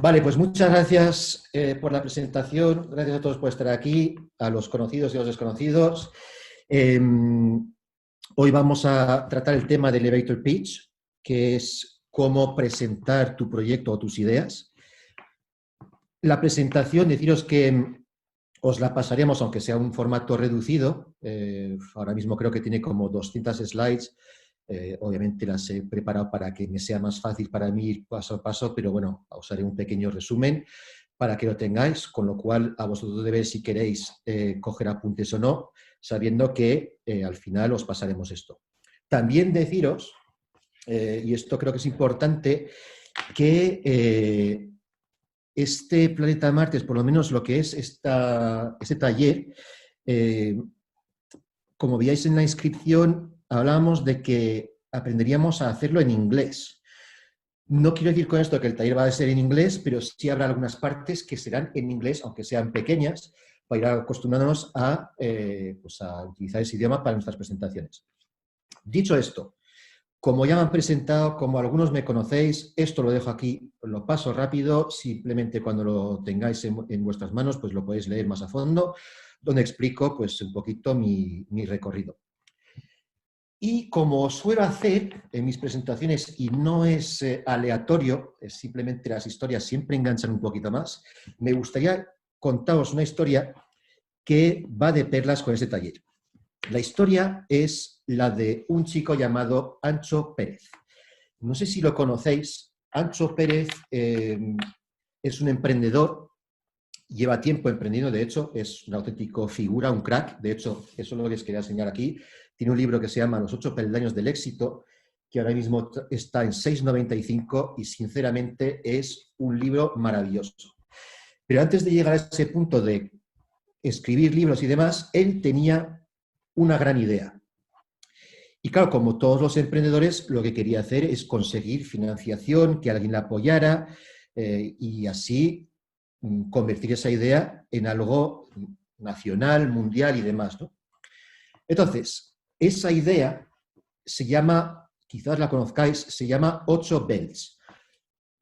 Vale, pues muchas gracias por la presentación. Gracias a todos por estar aquí, a los conocidos y a los desconocidos. Eh, Hoy vamos a tratar el tema del elevator pitch, que es cómo presentar tu proyecto o tus ideas. La presentación, deciros que os la pasaremos, aunque sea un formato reducido. Ahora mismo creo que tiene como 200 slides. Obviamente las he preparado para que me sea más fácil para mí ir paso a paso, pero bueno, os haré un pequeño resumen para que lo tengáis, con lo cual a vosotros debéis si queréis coger apuntes o no, sabiendo que al final os pasaremos esto. También deciros, y esto creo que es importante, que este planeta Marte, por lo menos lo que es este taller, como veáis en la inscripción, hablábamos de que aprenderíamos a hacerlo en inglés. No quiero decir con esto que el taller va a ser en inglés, pero sí habrá algunas partes que serán en inglés, aunque sean pequeñas, para ir acostumbrándonos pues a utilizar ese idioma para nuestras presentaciones. Dicho esto, como ya me han presentado, como algunos me conocéis, esto lo dejo aquí, lo paso rápido, simplemente cuando lo tengáis en vuestras manos, pues lo podéis leer más a fondo, donde explico pues un poquito mi recorrido. Y como suelo hacer en mis presentaciones, y no es aleatorio, es simplemente las historias siempre enganchan un poquito más, me gustaría contaros una historia que va de perlas con este taller. La historia es la de un chico llamado Ancho Pérez. No sé si lo conocéis. Ancho Pérez es un emprendedor, lleva tiempo emprendiendo, de hecho, es una auténtica figura, un crack. De hecho, eso es lo que les quería enseñar aquí. Tiene un libro que se llama Los 8 peldaños del éxito, que ahora mismo está en 6,95 y sinceramente es un libro maravilloso. Pero antes de llegar a ese punto de escribir libros y demás, él tenía una gran idea. Y claro, como todos los emprendedores, lo que quería hacer es conseguir financiación, que alguien la apoyara y así convertir esa idea en algo nacional, mundial y demás, ¿no? Entonces, esa idea se llama, quizás la conozcáis, se llama 8 Bells.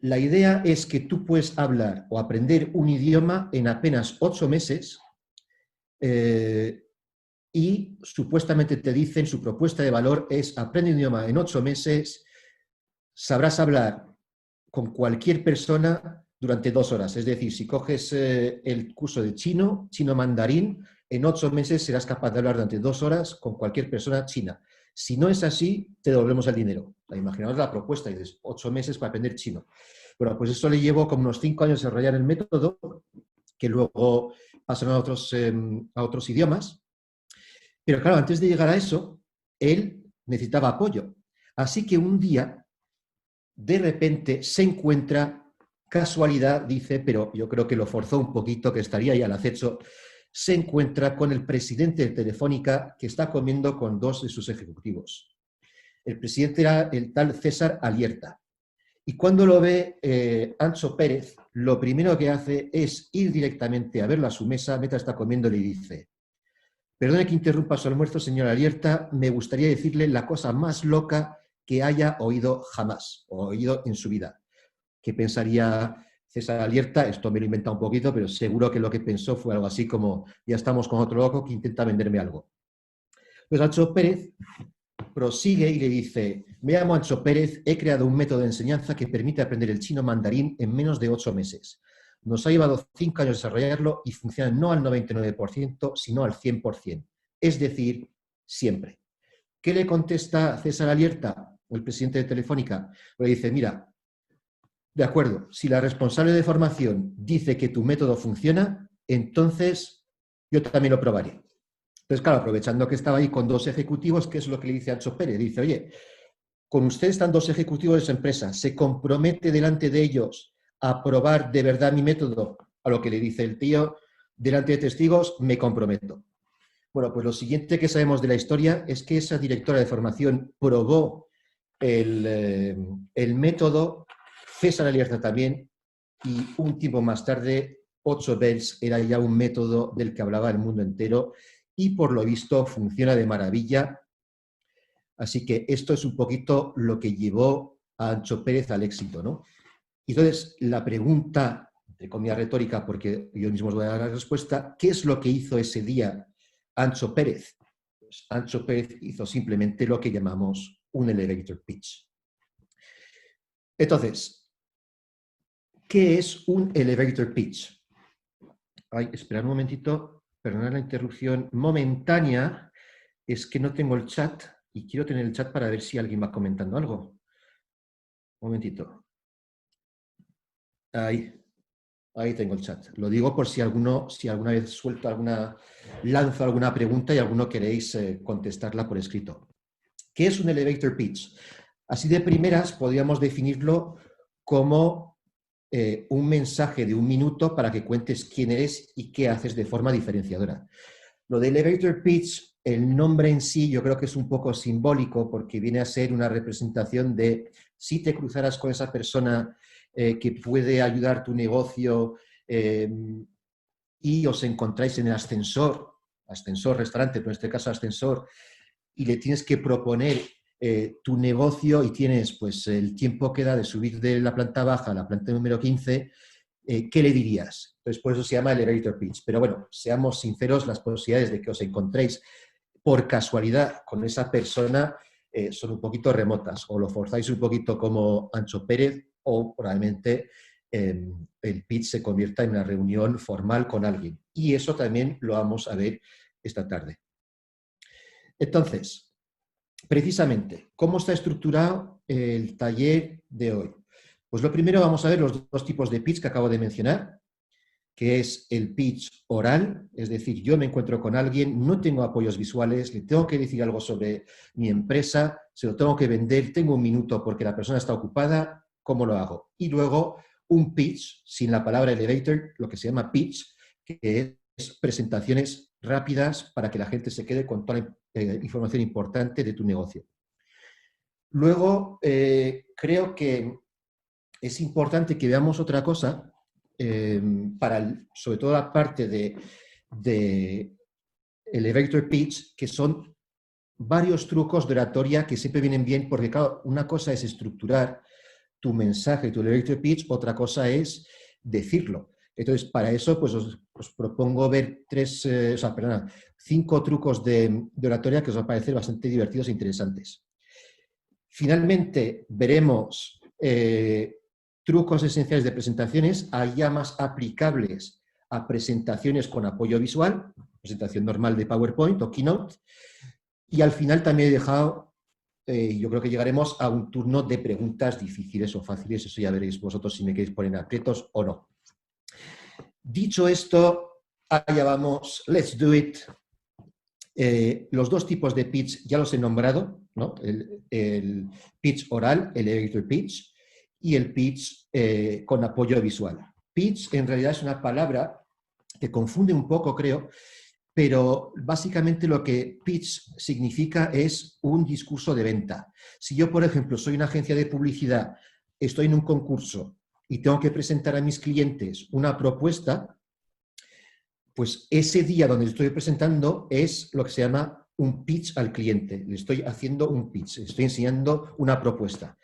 La idea es que tú puedes hablar o aprender un idioma en apenas 8 meses y supuestamente te dicen, su propuesta de valor es aprende un idioma en 8 meses, sabrás hablar con cualquier persona durante 2 horas. Es decir, si coges el curso de chino, chino mandarín, en 8 meses serás capaz de hablar durante 2 horas con cualquier persona china. Si no es así, te devolvemos el dinero. Imaginaos la propuesta, y dices, 8 meses para aprender chino. Bueno, pues eso le llevó como unos 5 años desarrollar el método, que luego pasaron a otros idiomas. Pero claro, antes de llegar a eso, él necesitaba apoyo. Así que un día, de repente, se encuentra, casualidad, dice, pero yo creo que lo forzó un poquito, que estaría ahí al acecho, se encuentra con el presidente de Telefónica que está comiendo con 2 de sus ejecutivos. El presidente era el tal César Alierta. Y cuando lo ve Ancho Pérez, lo primero que hace es ir directamente a verlo a su mesa, mientras está comiendo, le dice: perdone que interrumpa su almuerzo, señora Alierta, me gustaría decirle la cosa más loca que haya oído jamás, o oído en su vida. ¿Qué pensaría César Alierta? Esto me lo he inventado un poquito, pero seguro que lo que pensó fue algo así como: ya estamos con otro loco que intenta venderme algo. Pues Ancho Pérez prosigue y le dice: me llamo Ancho Pérez, he creado un método de enseñanza que permite aprender el chino mandarín en menos de 8 meses. Nos ha llevado 5 años desarrollarlo y funciona no al 99%, sino al 100%. Es decir, siempre. ¿Qué le contesta César Alierta, el presidente de Telefónica? Le dice: mira, de acuerdo, si la responsable de formación dice que tu método funciona, entonces yo también lo probaré. Entonces, claro, aprovechando que estaba ahí con 2 ejecutivos, ¿qué es lo que le dice a Ancho Pérez? Dice: oye, con ustedes están 2 ejecutivos de su empresa, ¿se compromete delante de ellos a probar de verdad mi método? A lo que le dice el tío: delante de testigos, me comprometo. Bueno, pues lo siguiente que sabemos de la historia es que esa directora de formación probó el método, César Alierta también, y un tiempo más tarde, 8 Bells era ya un método del que hablaba el mundo entero y por lo visto funciona de maravilla. Así que esto es un poquito lo que llevó a Ancho Pérez al éxito, ¿no? entonces, la pregunta, entre comillas retórica, porque yo mismo os voy a dar la respuesta, ¿qué es lo que hizo ese día Ancho Pérez? Pues Ancho Pérez hizo simplemente lo que llamamos un elevator pitch. Entonces, ¿qué es un elevator pitch? Ay, esperad un momentito, perdonad la interrupción momentánea, es que no tengo el chat y quiero tener el chat para ver si alguien va comentando algo. Un momentito. Ahí tengo el chat. Lo digo por si alguna vez suelto lanzo alguna pregunta y alguno queréis contestarla por escrito. ¿Qué es un elevator pitch? Así de primeras podríamos definirlo como un mensaje de 1 minuto para que cuentes quién eres y qué haces de forma diferenciadora. Lo de elevator pitch, el nombre en sí yo creo que es un poco simbólico porque viene a ser una representación de si te cruzaras con esa persona que puede ayudar tu negocio y os encontráis en el ascensor, restaurante, pero en este caso ascensor, y le tienes que proponer tu negocio y tienes pues el tiempo que da de subir de la planta baja a la planta número 15, ¿qué le dirías? Entonces, por eso se llama elevator pitch. Pero bueno, seamos sinceros, las posibilidades de que os encontréis por casualidad con esa persona son un poquito remotas. O lo forzáis un poquito como Ancho Pérez o probablemente el pitch se convierta en una reunión formal con alguien. Y eso también lo vamos a ver esta tarde. Entonces, precisamente, ¿cómo está estructurado el taller de hoy? Pues lo primero vamos a ver los 2 tipos de pitch que acabo de mencionar, que es el pitch oral, es decir, yo me encuentro con alguien, no tengo apoyos visuales, le tengo que decir algo sobre mi empresa, se lo tengo que vender, tengo 1 minuto porque la persona está ocupada, ¿cómo lo hago? Y luego un pitch, sin la palabra elevator, lo que se llama pitch, que es presentaciones rápidas para que la gente se quede con toda la información importante de tu negocio. Luego, creo que es importante que veamos otra cosa, sobre todo la parte de elevator pitch, que son varios trucos de oratoria que siempre vienen bien, porque claro, una cosa es estructurar tu mensaje, tu elevator pitch, otra cosa es decirlo. Entonces, para eso, pues os propongo ver 5 trucos de oratoria que os van a parecer bastante divertidos e interesantes. Finalmente, veremos trucos esenciales de presentaciones, ya más aplicables a presentaciones con apoyo visual, presentación normal de PowerPoint o Keynote, y al final también he dejado, yo creo que llegaremos a un turno de preguntas difíciles o fáciles, eso ya veréis vosotros si me queréis poner aprietos o no. Dicho esto, allá vamos, let's do it. Los 2 tipos de pitch ya los he nombrado, ¿no? El pitch oral, el elevator pitch, y el pitch con apoyo visual. Pitch en realidad es una palabra que confunde un poco, creo, pero básicamente lo que pitch significa es un discurso de venta. Si yo, por ejemplo, soy una agencia de publicidad, estoy en un concurso y tengo que presentar a mis clientes una propuesta, pues ese día donde estoy presentando es lo que se llama un pitch al cliente. Le estoy haciendo un pitch, estoy enseñando una propuesta.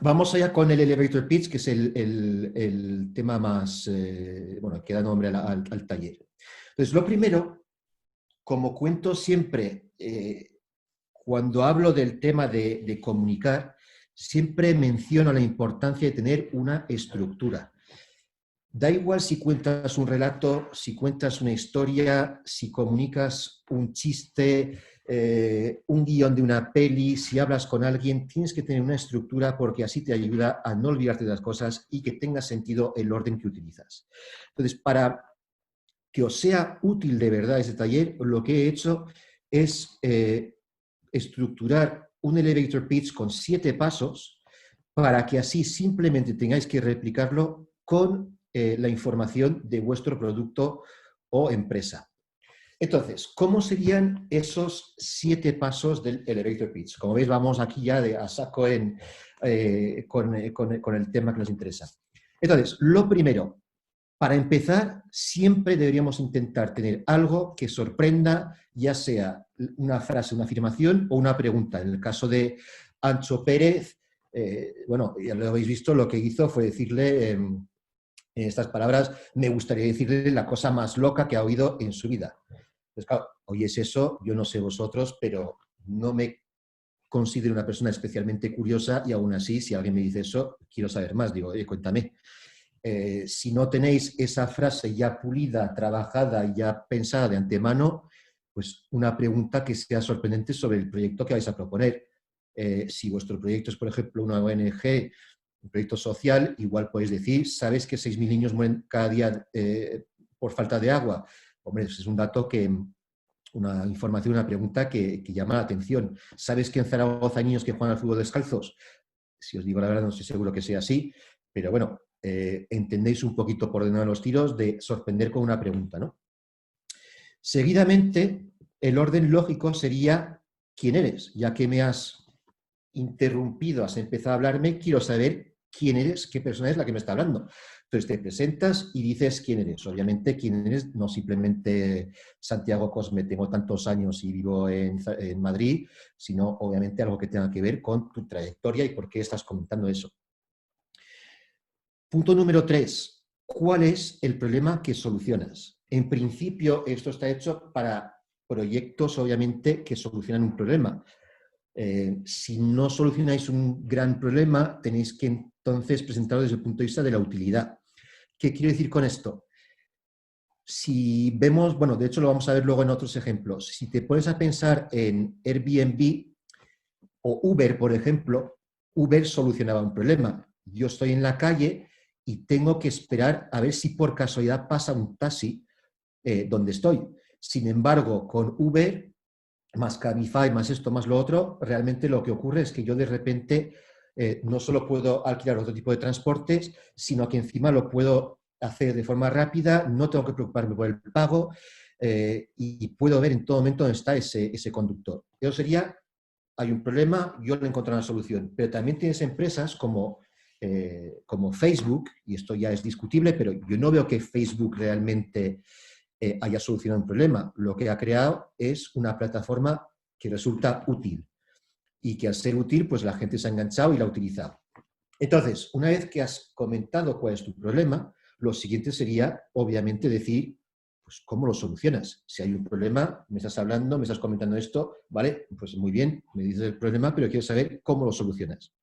Vamos allá con el elevator pitch, que es el tema más, que da nombre al taller. Entonces, lo primero, como cuento siempre, cuando hablo del tema de comunicar, siempre menciono la importancia de tener una estructura. Da igual si cuentas un relato, si cuentas una historia, si comunicas un chiste, un guión de una peli, si hablas con alguien, tienes que tener una estructura porque así te ayuda a no olvidarte de las cosas y que tenga sentido el orden que utilizas. Entonces, para que os sea útil de verdad ese taller, lo que he hecho es estructurar un elevator pitch con 7 pasos para que así simplemente tengáis que replicarlo con la información de vuestro producto o empresa. Entonces, ¿cómo serían esos 7 pasos del elevator pitch? Como veis, vamos aquí ya a saco con el tema que nos interesa. Entonces, lo primero, para empezar, siempre deberíamos intentar tener algo que sorprenda, ya sea una frase, una afirmación o una pregunta. En el caso de Ancho Pérez, bueno, ya lo habéis visto, lo que hizo fue decirle, en estas palabras, me gustaría decirle la cosa más loca que ha oído en su vida. Entonces, claro, oyes eso, yo no sé vosotros, pero no me considero una persona especialmente curiosa y aún así, si alguien me dice eso, quiero saber más. Digo, oye, cuéntame. Si no tenéis esa frase ya pulida, trabajada, ya pensada de antemano, pues una pregunta que sea sorprendente sobre el proyecto que vais a proponer. Si vuestro proyecto es, por ejemplo, una ONG, un proyecto social, igual podéis decir, ¿sabes que 6.000 niños mueren cada día por falta de agua? Hombre, eso es un dato que, una información, una pregunta que llama la atención. ¿Sabes que en Zaragoza hay niños que juegan al fútbol descalzos? Si os digo la verdad, no estoy seguro que sea así, pero bueno, entendéis un poquito por dónde van los tiros de sorprender con una pregunta, ¿no? Seguidamente, el orden lógico sería ¿quién eres? Ya que me has interrumpido, has empezado a hablarme, quiero saber quién eres, qué persona es la que me está hablando. Entonces te presentas y dices quién eres. Obviamente quién eres, no simplemente Santiago Cosme, tengo tantos años y vivo en Madrid, sino obviamente algo que tenga que ver con tu trayectoria y por qué estás comentando eso. Punto número 3. ¿Cuál es el problema que solucionas? En principio, esto está hecho para proyectos, obviamente, que solucionan un problema. Si no solucionáis un gran problema, tenéis que entonces presentarlo desde el punto de vista de la utilidad. ¿Qué quiero decir con esto? Si vemos, bueno, de hecho lo vamos a ver luego en otros ejemplos, si te pones a pensar en Airbnb o Uber, por ejemplo, Uber solucionaba un problema. Yo estoy en la calle y tengo que esperar a ver si por casualidad pasa un taxi donde estoy. Sin embargo, con Uber, más Cabify, más esto, más lo otro, realmente lo que ocurre es que yo de repente no solo puedo alquilar otro tipo de transportes, sino que encima lo puedo hacer de forma rápida, no tengo que preocuparme por el pago y puedo ver en todo momento dónde está ese conductor. Eso sería, hay un problema, yo le encontré una solución. Pero también tienes empresas como Facebook, y esto ya es discutible, pero yo no veo que Facebook realmente haya solucionado un problema. Lo que ha creado es una plataforma que resulta útil y que al ser útil, pues la gente se ha enganchado y la ha utilizado. Entonces, una vez que has comentado cuál es tu problema, lo siguiente sería, obviamente, decir, pues, ¿cómo lo solucionas? Si hay un problema, me estás hablando, me estás comentando esto, ¿vale? Pues muy bien, me dices el problema, pero quiero saber cómo lo solucionas.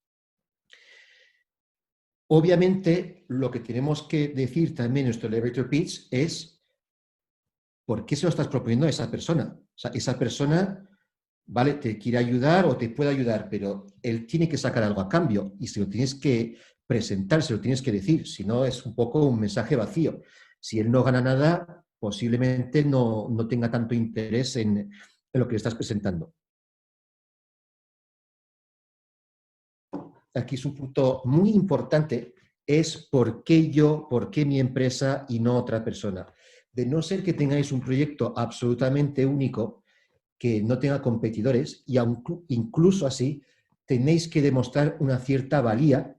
Obviamente, lo que tenemos que decir también en nuestro elevator pitch es ¿por qué se lo estás proponiendo a esa persona? O sea, esa persona, vale, te quiere ayudar o te puede ayudar, pero él tiene que sacar algo a cambio y se lo tienes que presentar, se lo tienes que decir, si no es un poco un mensaje vacío. Si él no gana nada, posiblemente no tenga tanto interés en lo que le estás presentando. Aquí es un punto muy importante, es por qué yo, por qué mi empresa y no otra persona. De no ser que tengáis un proyecto absolutamente único, que no tenga competidores y incluso así tenéis que demostrar una cierta valía.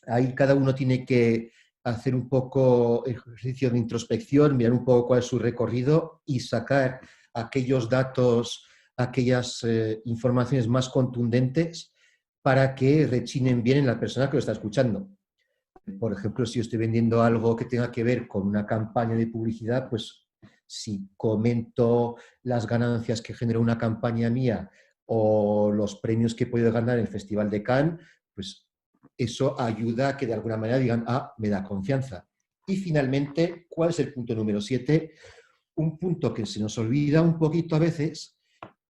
Ahí cada uno tiene que hacer un poco ejercicio de introspección, mirar un poco cuál es su recorrido y sacar aquellos datos, aquellas informaciones más contundentes para que rechinen bien en la persona que lo está escuchando. Por ejemplo, si yo estoy vendiendo algo que tenga que ver con una campaña de publicidad, pues si comento las ganancias que genera una campaña mía o los premios que he podido ganar en el Festival de Cannes, pues eso ayuda a que de alguna manera digan, ah, me da confianza. Y finalmente, ¿cuál es el punto número 7? Un punto que se nos olvida un poquito a veces,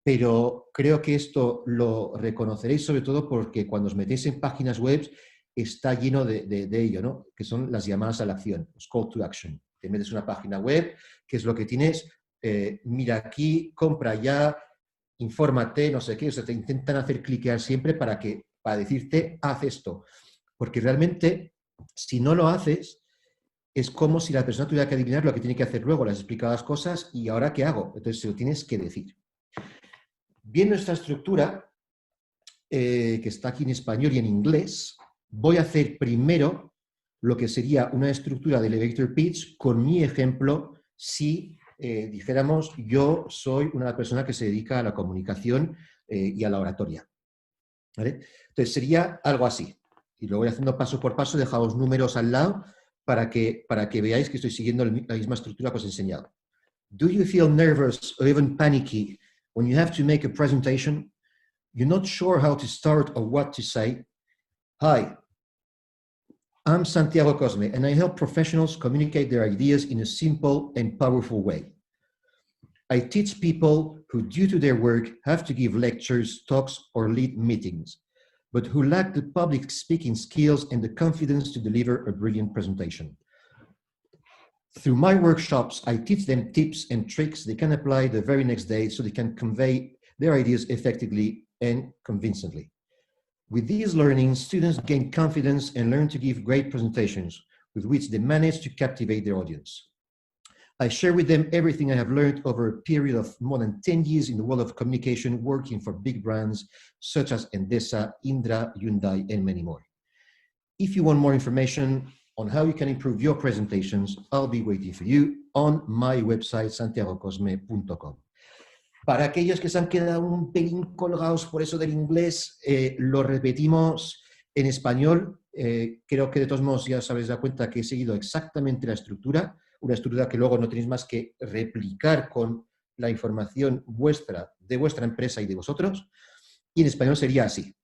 pero creo que esto lo reconoceréis sobre todo porque cuando os metéis en páginas web está lleno de ello, ¿no? Que son las llamadas a la acción, los call to action. Te metes en una página web, ¿qué es lo que tienes? Mira aquí, compra ya, infórmate, no sé qué. O sea, te intentan hacer cliquear siempre para decirte, haz esto. Porque realmente, si no lo haces, es como si la persona tuviera que adivinar lo que tiene que hacer luego. Le has explicado las cosas y ahora ¿qué hago? Entonces se lo tienes que decir. Bien, nuestra estructura, que está aquí en español y en inglés, voy a hacer primero lo que sería una estructura de elevator pitch con mi ejemplo si dijéramos yo soy una persona que se dedica a la comunicación y a la oratoria. ¿Vale? Entonces sería algo así. Y lo voy haciendo paso por paso, dejaos números al lado para que veáis que estoy siguiendo la misma estructura que os he enseñado. Do you feel nervous or even panicky when you have to make a presentation? You're not sure how to start or what to say? Hi, I'm Santiago Cosme, and I help professionals communicate their ideas in a simple and powerful way. I teach people who, due to their work, have to give lectures, talks, or lead meetings, but who lack the public speaking skills and the confidence to deliver a brilliant presentation. Through my workshops, I teach them tips and tricks they can apply the very next day so they can convey their ideas effectively and convincingly. With these learnings, students gain confidence and learn to give great presentations with which they manage to captivate their audience. I share with them everything I have learned over a period of more than 10 years in the world of communication, working for big brands such as Endesa, Indra, Hyundai, and many more. If you want more information on how you can improve your presentations, I'll be waiting for you on my website, santiagocosme.com. Para aquellos que se han quedado un pelín colgados por eso del inglés, lo repetimos en español. Creo que de todos modos ya os habéis dado cuenta que he seguido exactamente la estructura, una estructura que luego no tenéis más que replicar con la información vuestra, de vuestra empresa y de vosotros. Y en español sería así.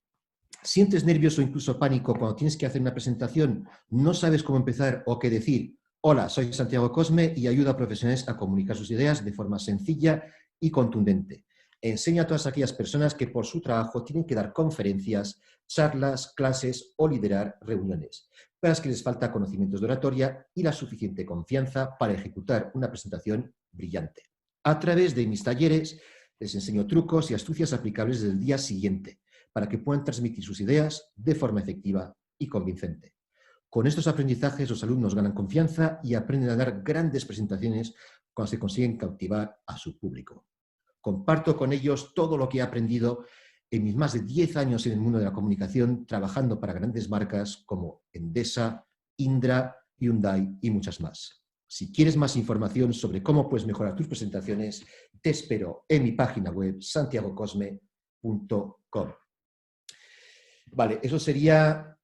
¿Sientes nervios o incluso pánico cuando tienes que hacer una presentación? ¿No sabes cómo empezar o qué decir? Hola, soy Santiago Cosme y ayudo a profesionales a comunicar sus ideas de forma sencilla y contundente. Enseño a todas aquellas personas que por su trabajo tienen que dar conferencias, charlas, clases o liderar reuniones, para las que les falta conocimientos de oratoria y la suficiente confianza para ejecutar una presentación brillante. A través de mis talleres les enseño trucos y astucias aplicables del día siguiente, para que puedan transmitir sus ideas de forma efectiva y convincente. Con estos aprendizajes los alumnos ganan confianza y aprenden a dar grandes presentaciones cuando se consiguen cautivar a su público. Comparto con ellos todo lo que he aprendido en mis más de 10 años en el mundo de la comunicación, trabajando para grandes marcas como Endesa, Indra, Hyundai y muchas más. Si quieres más información sobre cómo puedes mejorar tus presentaciones, te espero en mi página web santiagocosme.com. Vale, eso sería,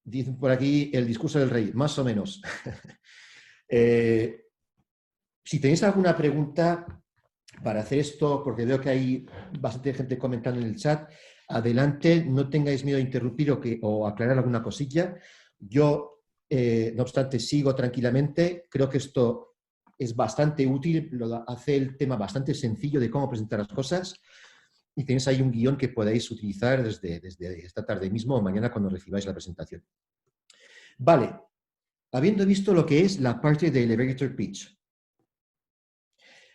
dicen por aquí, el discurso del rey, más o menos. Si tenéis alguna pregunta para hacer esto, porque veo que hay bastante gente comentando en el chat, adelante, no tengáis miedo a interrumpir o aclarar alguna cosilla. Yo, no obstante, sigo tranquilamente. Creo que esto es bastante útil, hace el tema bastante sencillo de cómo presentar las cosas. Y tenéis ahí un guión que podéis utilizar desde esta tarde mismo o mañana cuando recibáis la presentación. Vale, habiendo visto lo que es la parte de elevator pitch.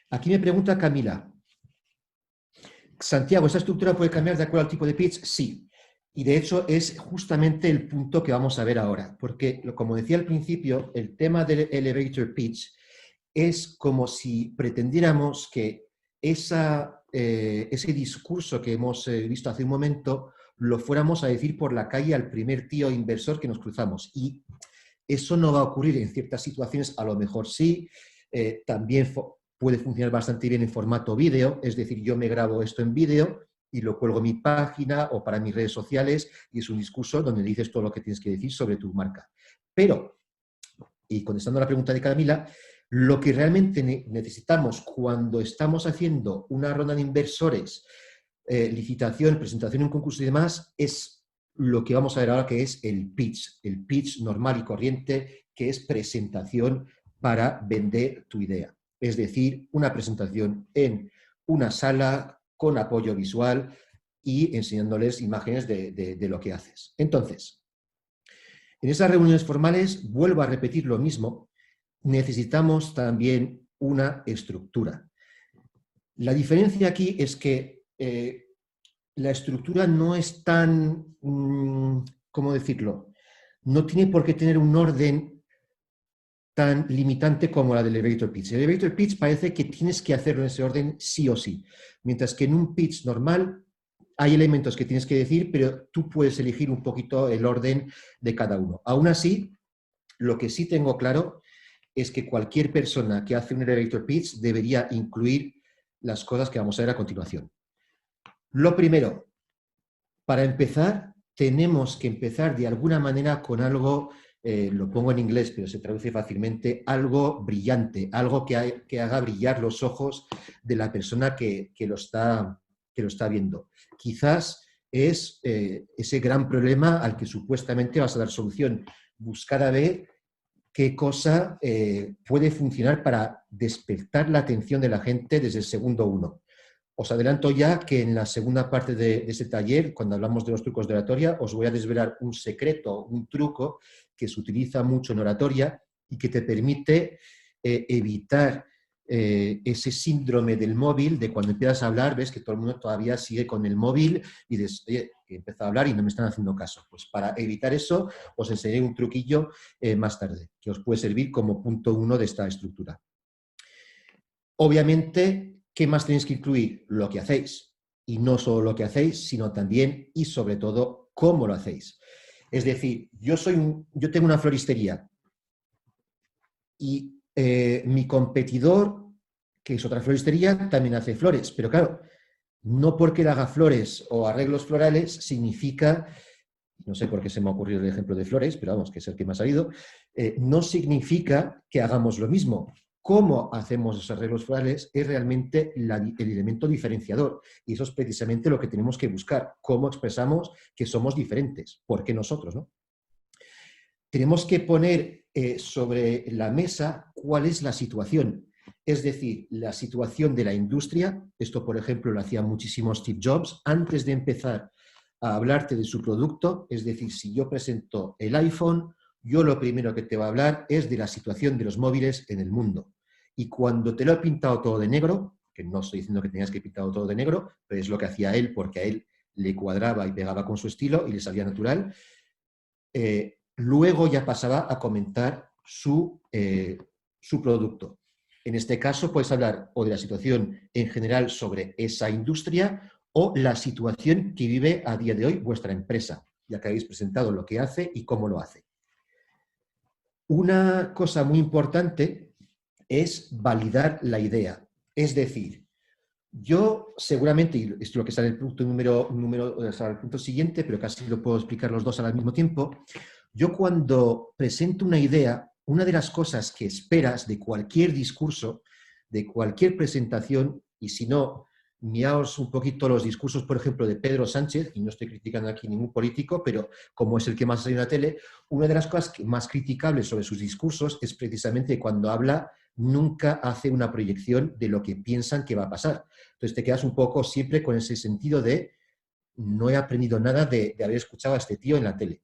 Aquí me pregunta Camila. Santiago, ¿esta estructura puede cambiar de acuerdo al tipo de pitch? Sí. Y de hecho es justamente el punto que vamos a ver ahora. Porque, como decía al principio, el tema del elevator pitch es como si pretendiéramos que ese discurso que hemos visto hace un momento lo fuéramos a decir por la calle al primer tío inversor que nos cruzamos. Y eso no va a ocurrir en ciertas situaciones, a lo mejor sí. También puede funcionar bastante bien en formato vídeo, es decir, yo me grabo esto en vídeo y lo cuelgo en mi página o para mis redes sociales y es un discurso donde dices todo lo que tienes que decir sobre tu marca. Pero, y contestando a la pregunta de Camila, lo que realmente necesitamos cuando estamos haciendo una ronda de inversores, licitación, presentación en un concurso y demás, es lo que vamos a ver ahora, que es el pitch normal y corriente, que es presentación para vender tu idea. Es decir, una presentación en una sala con apoyo visual y enseñándoles imágenes de lo que haces. Entonces, en esas reuniones formales, vuelvo a repetir lo mismo, necesitamos también una estructura. La diferencia aquí es que la estructura no es tan, ¿cómo decirlo? No tiene por qué tener un orden tan limitante como la del elevator pitch. El elevator pitch parece que tienes que hacerlo en ese orden sí o sí, mientras que en un pitch normal hay elementos que tienes que decir, pero tú puedes elegir un poquito el orden de cada uno. Aún así, lo que sí tengo claro es que cualquier persona que hace un elevator pitch debería incluir las cosas que vamos a ver a continuación. Lo primero, para empezar, tenemos que empezar de alguna manera con algo, lo pongo en inglés, pero se traduce fácilmente, algo brillante, algo que haga brillar los ojos de la persona que lo está viendo. Quizás es ese gran problema al que supuestamente vas a dar solución. Buscar a ver qué cosa puede funcionar para despertar la atención de la gente desde el segundo uno. Os adelanto ya que en la segunda parte de ese taller, cuando hablamos de los trucos de oratoria, os voy a desvelar un secreto, un truco que se utiliza mucho en oratoria y que te permite evitar ese síndrome del móvil, de cuando empiezas a hablar, ves que todo el mundo todavía sigue con el móvil y dices, oye, que he empezado a hablar y no me están haciendo caso. Pues para evitar eso, os enseñaré un truquillo más tarde, que os puede servir como punto 1 de esta estructura. Obviamente, ¿qué más tenéis que incluir? Lo que hacéis. Y no solo lo que hacéis, sino también y sobre todo cómo lo hacéis. Es decir, yo tengo una floristería y mi competidor, que es otra floristería, también hace flores. Pero claro, no porque él haga flores o arreglos florales significa, no sé por qué se me ha ocurrido el ejemplo de flores, pero vamos, que es el que me ha salido, no significa que hagamos lo mismo. Cómo hacemos los arreglos florales es realmente el elemento diferenciador. Y eso es precisamente lo que tenemos que buscar. Cómo expresamos que somos diferentes. ¿Por qué nosotros, no? Tenemos que poner sobre la mesa cuál es la situación. Es decir, la situación de la industria. Esto, por ejemplo, lo hacía muchísimo Steve Jobs. Antes de empezar a hablarte de su producto, es decir, si yo presento el iPhone, yo lo primero que te va a hablar es de la situación de los móviles en el mundo. Y cuando te lo he pintado todo de negro, que no estoy diciendo que tenías que pintarlo todo de negro, pero es lo que hacía él porque a él le cuadraba y pegaba con su estilo y le salía natural, luego ya pasaba a comentar su producto. En este caso puedes hablar o de la situación en general sobre esa industria o la situación que vive a día de hoy vuestra empresa, ya que habéis presentado lo que hace y cómo lo hace. Una cosa muy importante es validar la idea. Es decir, yo seguramente, y esto es lo que sale en el punto el punto siguiente, pero casi lo puedo explicar los dos al mismo tiempo. Yo cuando presento una idea, una de las cosas que esperas de cualquier discurso, de cualquier presentación, y si no, miraos un poquito los discursos, por ejemplo, de Pedro Sánchez, y no estoy criticando aquí ningún político, pero como es el que más sale en la tele, una de las cosas más criticables sobre sus discursos es precisamente cuando habla, nunca hace una proyección de lo que piensan que va a pasar. Entonces te quedas un poco siempre con ese sentido de no he aprendido nada de haber escuchado a este tío en la tele.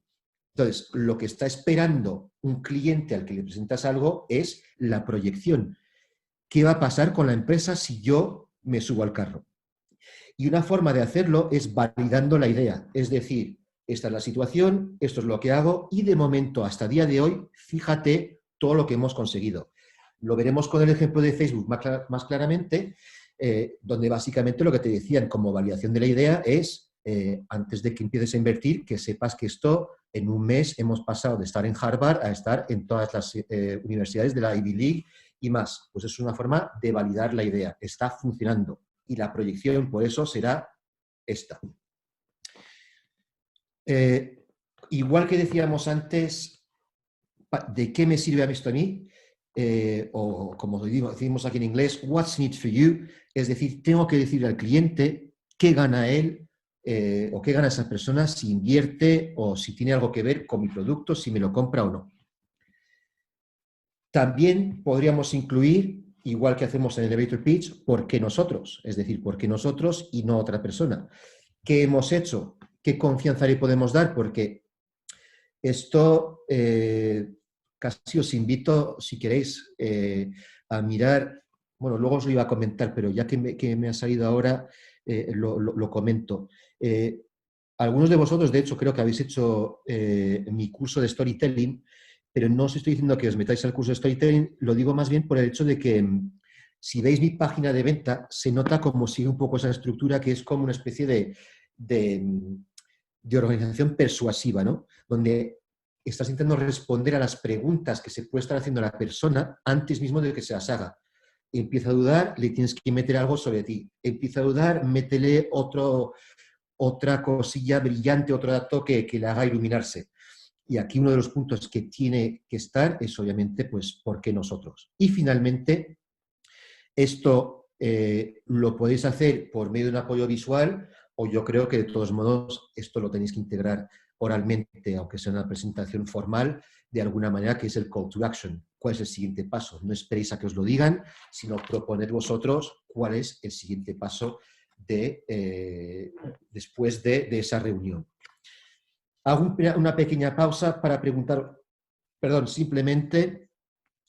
Entonces, lo que está esperando un cliente al que le presentas algo es la proyección. ¿Qué va a pasar con la empresa si yo me subo al carro? Y una forma de hacerlo es validando la idea. Es decir, esta es la situación, esto es lo que hago y de momento, hasta el día de hoy, fíjate todo lo que hemos conseguido. Lo veremos con el ejemplo de Facebook más claramente, donde básicamente lo que te decían como validación de la idea es, antes de que empieces a invertir, que sepas que esto en un mes hemos pasado de estar en Harvard a estar en todas las universidades de la Ivy League y más. Pues es una forma de validar la idea. Está funcionando. Y la proyección, por eso, será esta. Igual que decíamos antes, ¿de qué me sirve esto a mí? O como decimos aquí en inglés, what's in it for you? Es decir, tengo que decirle al cliente qué gana él o qué gana esa persona si invierte o si tiene algo que ver con mi producto, si me lo compra o no. También podríamos incluir, igual que hacemos en el elevator pitch, ¿por qué nosotros? Es decir, ¿por qué nosotros y no otra persona? ¿Qué hemos hecho? ¿Qué confianza le podemos dar? Porque esto casi os invito, si queréis, a mirar, bueno, luego os lo iba a comentar, pero ya que me ha salido ahora, lo comento. Algunos de vosotros, de hecho, creo que habéis hecho mi curso de storytelling, pero no os estoy diciendo que os metáis al curso de storytelling, lo digo más bien por el hecho de que si veis mi página de venta, se nota como sigue un poco esa estructura que es como una especie de organización persuasiva, ¿no? Donde estás intentando responder a las preguntas que se puede estar haciendo la persona antes mismo de que se las haga. Empieza a dudar, le tienes que meter algo sobre ti. Empieza a dudar, métele otro otra cosilla brillante, otro dato que le haga iluminarse. Y aquí uno de los puntos que tiene que estar es, obviamente, pues, ¿por qué nosotros? Y finalmente, esto lo podéis hacer por medio de un apoyo visual, o yo creo que de todos modos esto lo tenéis que integrar oralmente, aunque sea una presentación formal, de alguna manera, que es el call to action. ¿Cuál es el siguiente paso? No esperéis a que os lo digan, sino proponed vosotros cuál es el siguiente paso después de esa reunión. Hago una pequeña pausa para preguntar, perdón, simplemente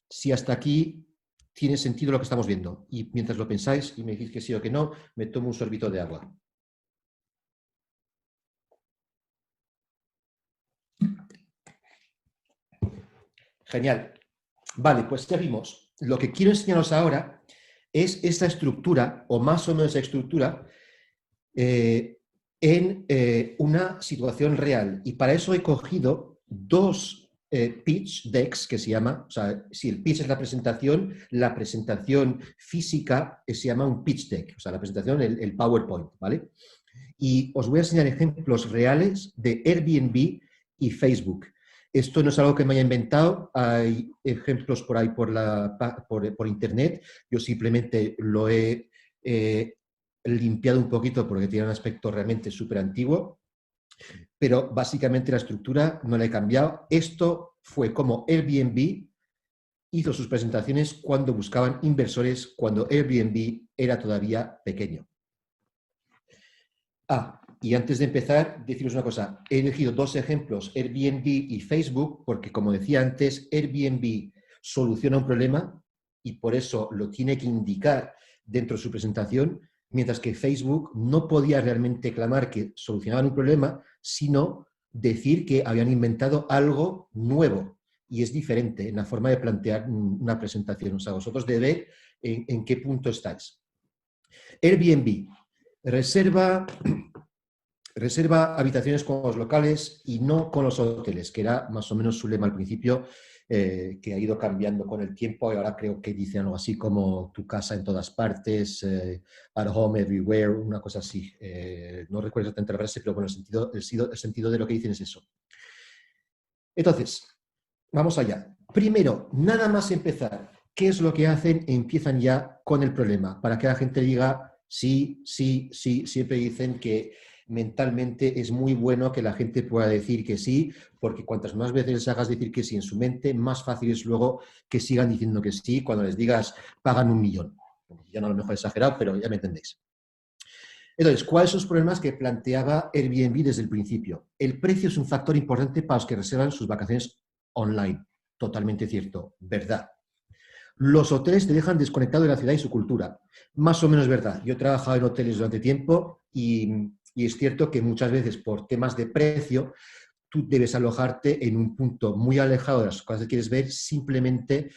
si hasta aquí tiene sentido lo que estamos viendo. Y mientras lo pensáis y me decís que sí o que no, me tomo un sorbito de agua. Genial. Vale, pues seguimos. Lo que quiero enseñaros ahora es esta estructura, o más o menos esa estructura, en una situación real. Y para eso he cogido dos pitch decks, que se llama, o sea, si el pitch es la presentación física se llama un pitch deck, o sea, la presentación, el PowerPoint, ¿vale? Y os voy a enseñar ejemplos reales de Airbnb y Facebook. Esto no es algo que me haya inventado, hay ejemplos por ahí por internet, yo simplemente lo he limpiado un poquito porque tiene un aspecto realmente súper antiguo, pero básicamente la estructura no la he cambiado. Esto fue como Airbnb hizo sus presentaciones cuando buscaban inversores, cuando Airbnb era todavía pequeño. Y antes de empezar, deciros una cosa. He elegido dos ejemplos, Airbnb y Facebook, porque como decía antes, Airbnb soluciona un problema y por eso lo tiene que indicar dentro de su presentación, mientras que Facebook no podía realmente clamar que solucionaban un problema, sino decir que habían inventado algo nuevo. Y es diferente en la forma de plantear una presentación. O sea, vosotros debéis ver en qué punto estáis. Airbnb reserva habitaciones con los locales y no con los hoteles, que era más o menos su lema al principio, que ha ido cambiando con el tiempo y ahora creo que dice algo así como tu casa en todas partes, at home everywhere, una cosa así. No recuerdo exactamente la frase, pero bueno, el sentido de lo que dicen es eso. Entonces, vamos allá. Primero, nada más empezar, ¿qué es lo que hacen? Empiezan ya con el problema, para que la gente diga sí, sí, sí. Siempre dicen que mentalmente es muy bueno que la gente pueda decir que sí, porque cuantas más veces les hagas decir que sí en su mente, más fácil es luego que sigan diciendo que sí cuando les digas pagan 1 millón. Ya no a lo mejor exagerado, pero ya me entendéis. Entonces, ¿cuáles son los problemas que planteaba Airbnb desde el principio? El precio es un factor importante para los que reservan sus vacaciones online. Totalmente cierto, verdad. Los hoteles te dejan desconectado de la ciudad y su cultura. Más o menos verdad. Yo he trabajado en hoteles durante tiempo y es cierto que muchas veces por temas de precio tú debes alojarte en un punto muy alejado de las cosas que quieres ver simplemente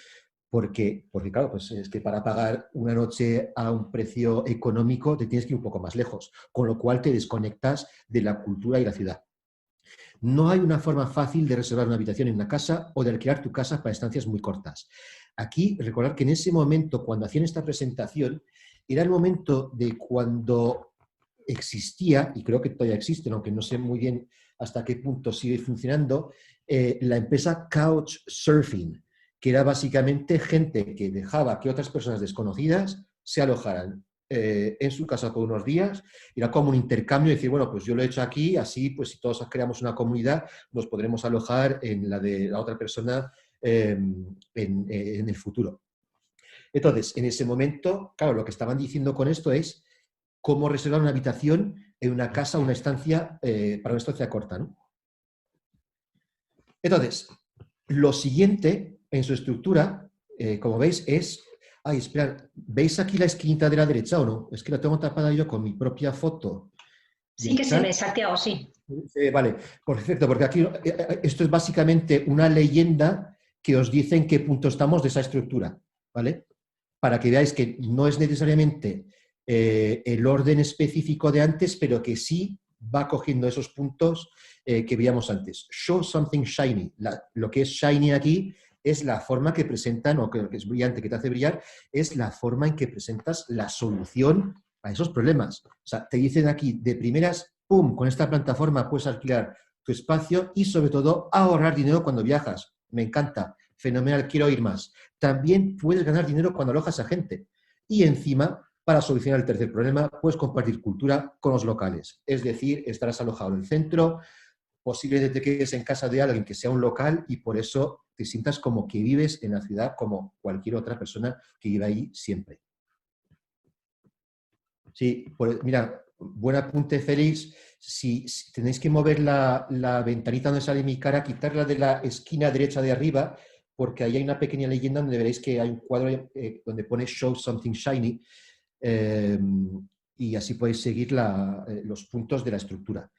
porque claro, pues es que para pagar una noche a un precio económico te tienes que ir un poco más lejos, con lo cual te desconectas de la cultura y la ciudad. No hay una forma fácil de reservar una habitación en una casa o de alquilar tu casa para estancias muy cortas. Aquí, recordar que en ese momento, cuando hacían esta presentación, era el momento de cuando existía, y creo que todavía existe, aunque no sé muy bien hasta qué punto sigue funcionando, la empresa Couchsurfing, que era básicamente gente que dejaba que otras personas desconocidas se alojaran en su casa por unos días. Era como un intercambio, decir, bueno, pues yo lo he hecho aquí, así pues si todos creamos una comunidad, nos podremos alojar en la de la otra persona en el futuro. Entonces, en ese momento, claro, lo que estaban diciendo con esto es cómo reservar una habitación en una casa, una estancia, para una estancia corta, ¿no? Entonces, lo siguiente en su estructura, como veis, es... Ay, esperad, ¿veis aquí la esquinita de la derecha o no? Es que la tengo tapada yo con mi propia foto. Sí que se ve, Santiago, sí. Vale, perfecto, porque aquí esto es básicamente una leyenda que os dice en qué punto estamos de esa estructura, ¿vale? Para que veáis que no es necesariamente el orden específico de antes, pero que sí va cogiendo esos puntos que veíamos antes. Show something shiny. Lo que es shiny aquí es la forma que presentan, o que es brillante, que te hace brillar, es la forma en que presentas la solución a esos problemas. O sea, te dicen aquí de primeras, ¡Pum! Con esta plataforma puedes alquilar tu espacio y sobre todo ahorrar dinero cuando viajas. Me encanta, fenomenal, quiero ir más. También puedes ganar dinero cuando alojas a gente. Y encima, para solucionar el tercer problema, puedes compartir cultura con los locales. Es decir, estarás alojado en el centro, posiblemente te quedes en casa de alguien que sea un local y por eso te sientas como que vives en la ciudad como cualquier otra persona que vive ahí siempre. Sí, mira, buen apunte, Félix. Si tenéis que mover la ventanita donde sale mi cara, quitarla de la esquina derecha de arriba, porque ahí hay una pequeña leyenda donde veréis que hay un cuadro donde pone Show Something Shiny, y así podéis seguir los puntos de la estructura.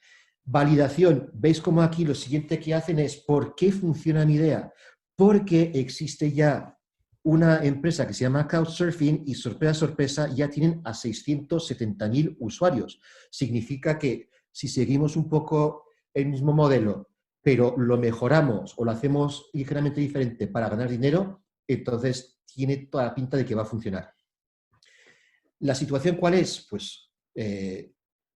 Validación. ¿Veis cómo aquí lo siguiente que hacen es ¿por qué funciona mi idea? Porque existe ya una empresa que se llama Couchsurfing y, sorpresa, sorpresa, ya tienen a 670.000 usuarios. Significa que si seguimos un poco el mismo modelo, pero lo mejoramos o lo hacemos ligeramente diferente para ganar dinero, entonces tiene toda la pinta de que va a funcionar. ¿La situación cuál es? Pues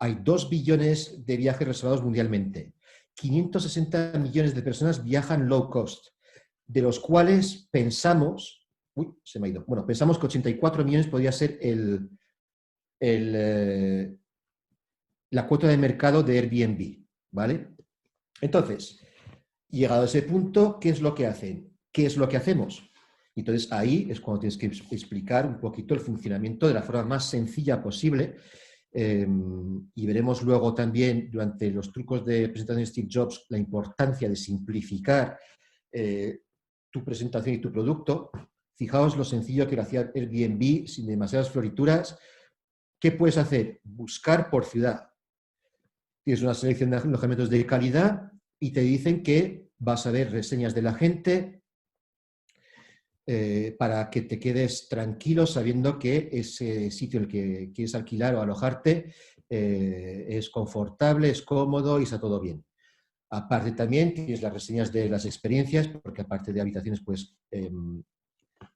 hay 2 billones de viajes reservados mundialmente. 560 millones de personas viajan low cost, de los cuales pensamos... Uy, se me ha ido. Bueno, pensamos que 84 millones podría ser la cuota de mercado de Airbnb, ¿vale? Entonces, llegado a ese punto, ¿qué es lo que hacen? ¿Qué es lo que hacemos? Entonces, ahí es cuando tienes que explicar un poquito el funcionamiento de la forma más sencilla posible. Y veremos luego también, durante los trucos de presentación de Steve Jobs, la importancia de simplificar tu presentación y tu producto. Fijaos lo sencillo que lo hacía Airbnb, sin demasiadas florituras. ¿Qué puedes hacer? Buscar por ciudad. Tienes una selección de alojamientos de calidad y te dicen que vas a ver reseñas de la gente para que te quedes tranquilo sabiendo que ese sitio en el que quieres alquilar o alojarte es confortable, es cómodo y está todo bien. Aparte también tienes las reseñas de las experiencias, porque aparte de habitaciones puedes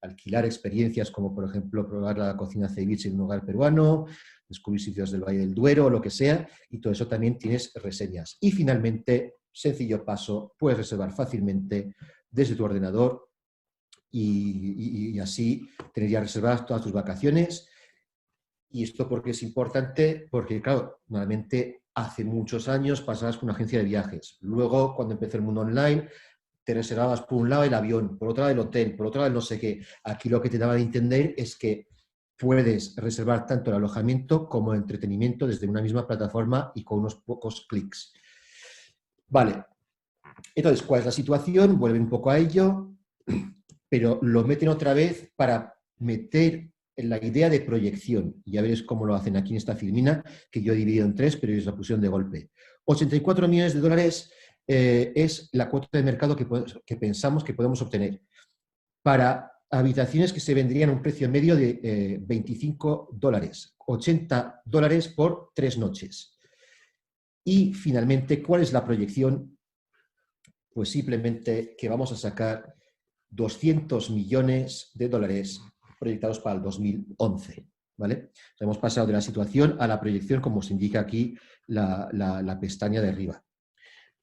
alquilar experiencias como, por ejemplo, probar la cocina ceviche en un hogar peruano, descubrir sitios del Valle del Duero, lo que sea, y todo eso también tienes reseñas. Y finalmente, sencillo paso, puedes reservar fácilmente desde tu ordenador y así tener ya reservadas todas tus vacaciones. Y esto porque es importante, porque claro, normalmente hace muchos años pasabas con una agencia de viajes. Luego, cuando empezó el mundo online, te reservabas por un lado el avión, por otro lado el hotel, por otro lado el no sé qué. Aquí lo que te daba a entender es que puedes reservar tanto el alojamiento como el entretenimiento desde una misma plataforma y con unos pocos clics. Vale. Entonces, ¿cuál es la situación? Vuelve un poco a ello, pero lo meten otra vez para meter en la idea de proyección. Ya veréis cómo lo hacen aquí en esta filmina, que yo he dividido en 3, pero ellos la pusieron de golpe. 84 millones de dólares es la cuota de mercado que pensamos que podemos obtener para habitaciones que se vendrían a un precio medio de $25, $80 por 3 noches. Y finalmente, ¿cuál es la proyección? Pues simplemente que vamos a sacar 200 millones de dólares proyectados para el 2011. ¿Vale? Hemos pasado de la situación a la proyección, como se indica aquí la pestaña de arriba.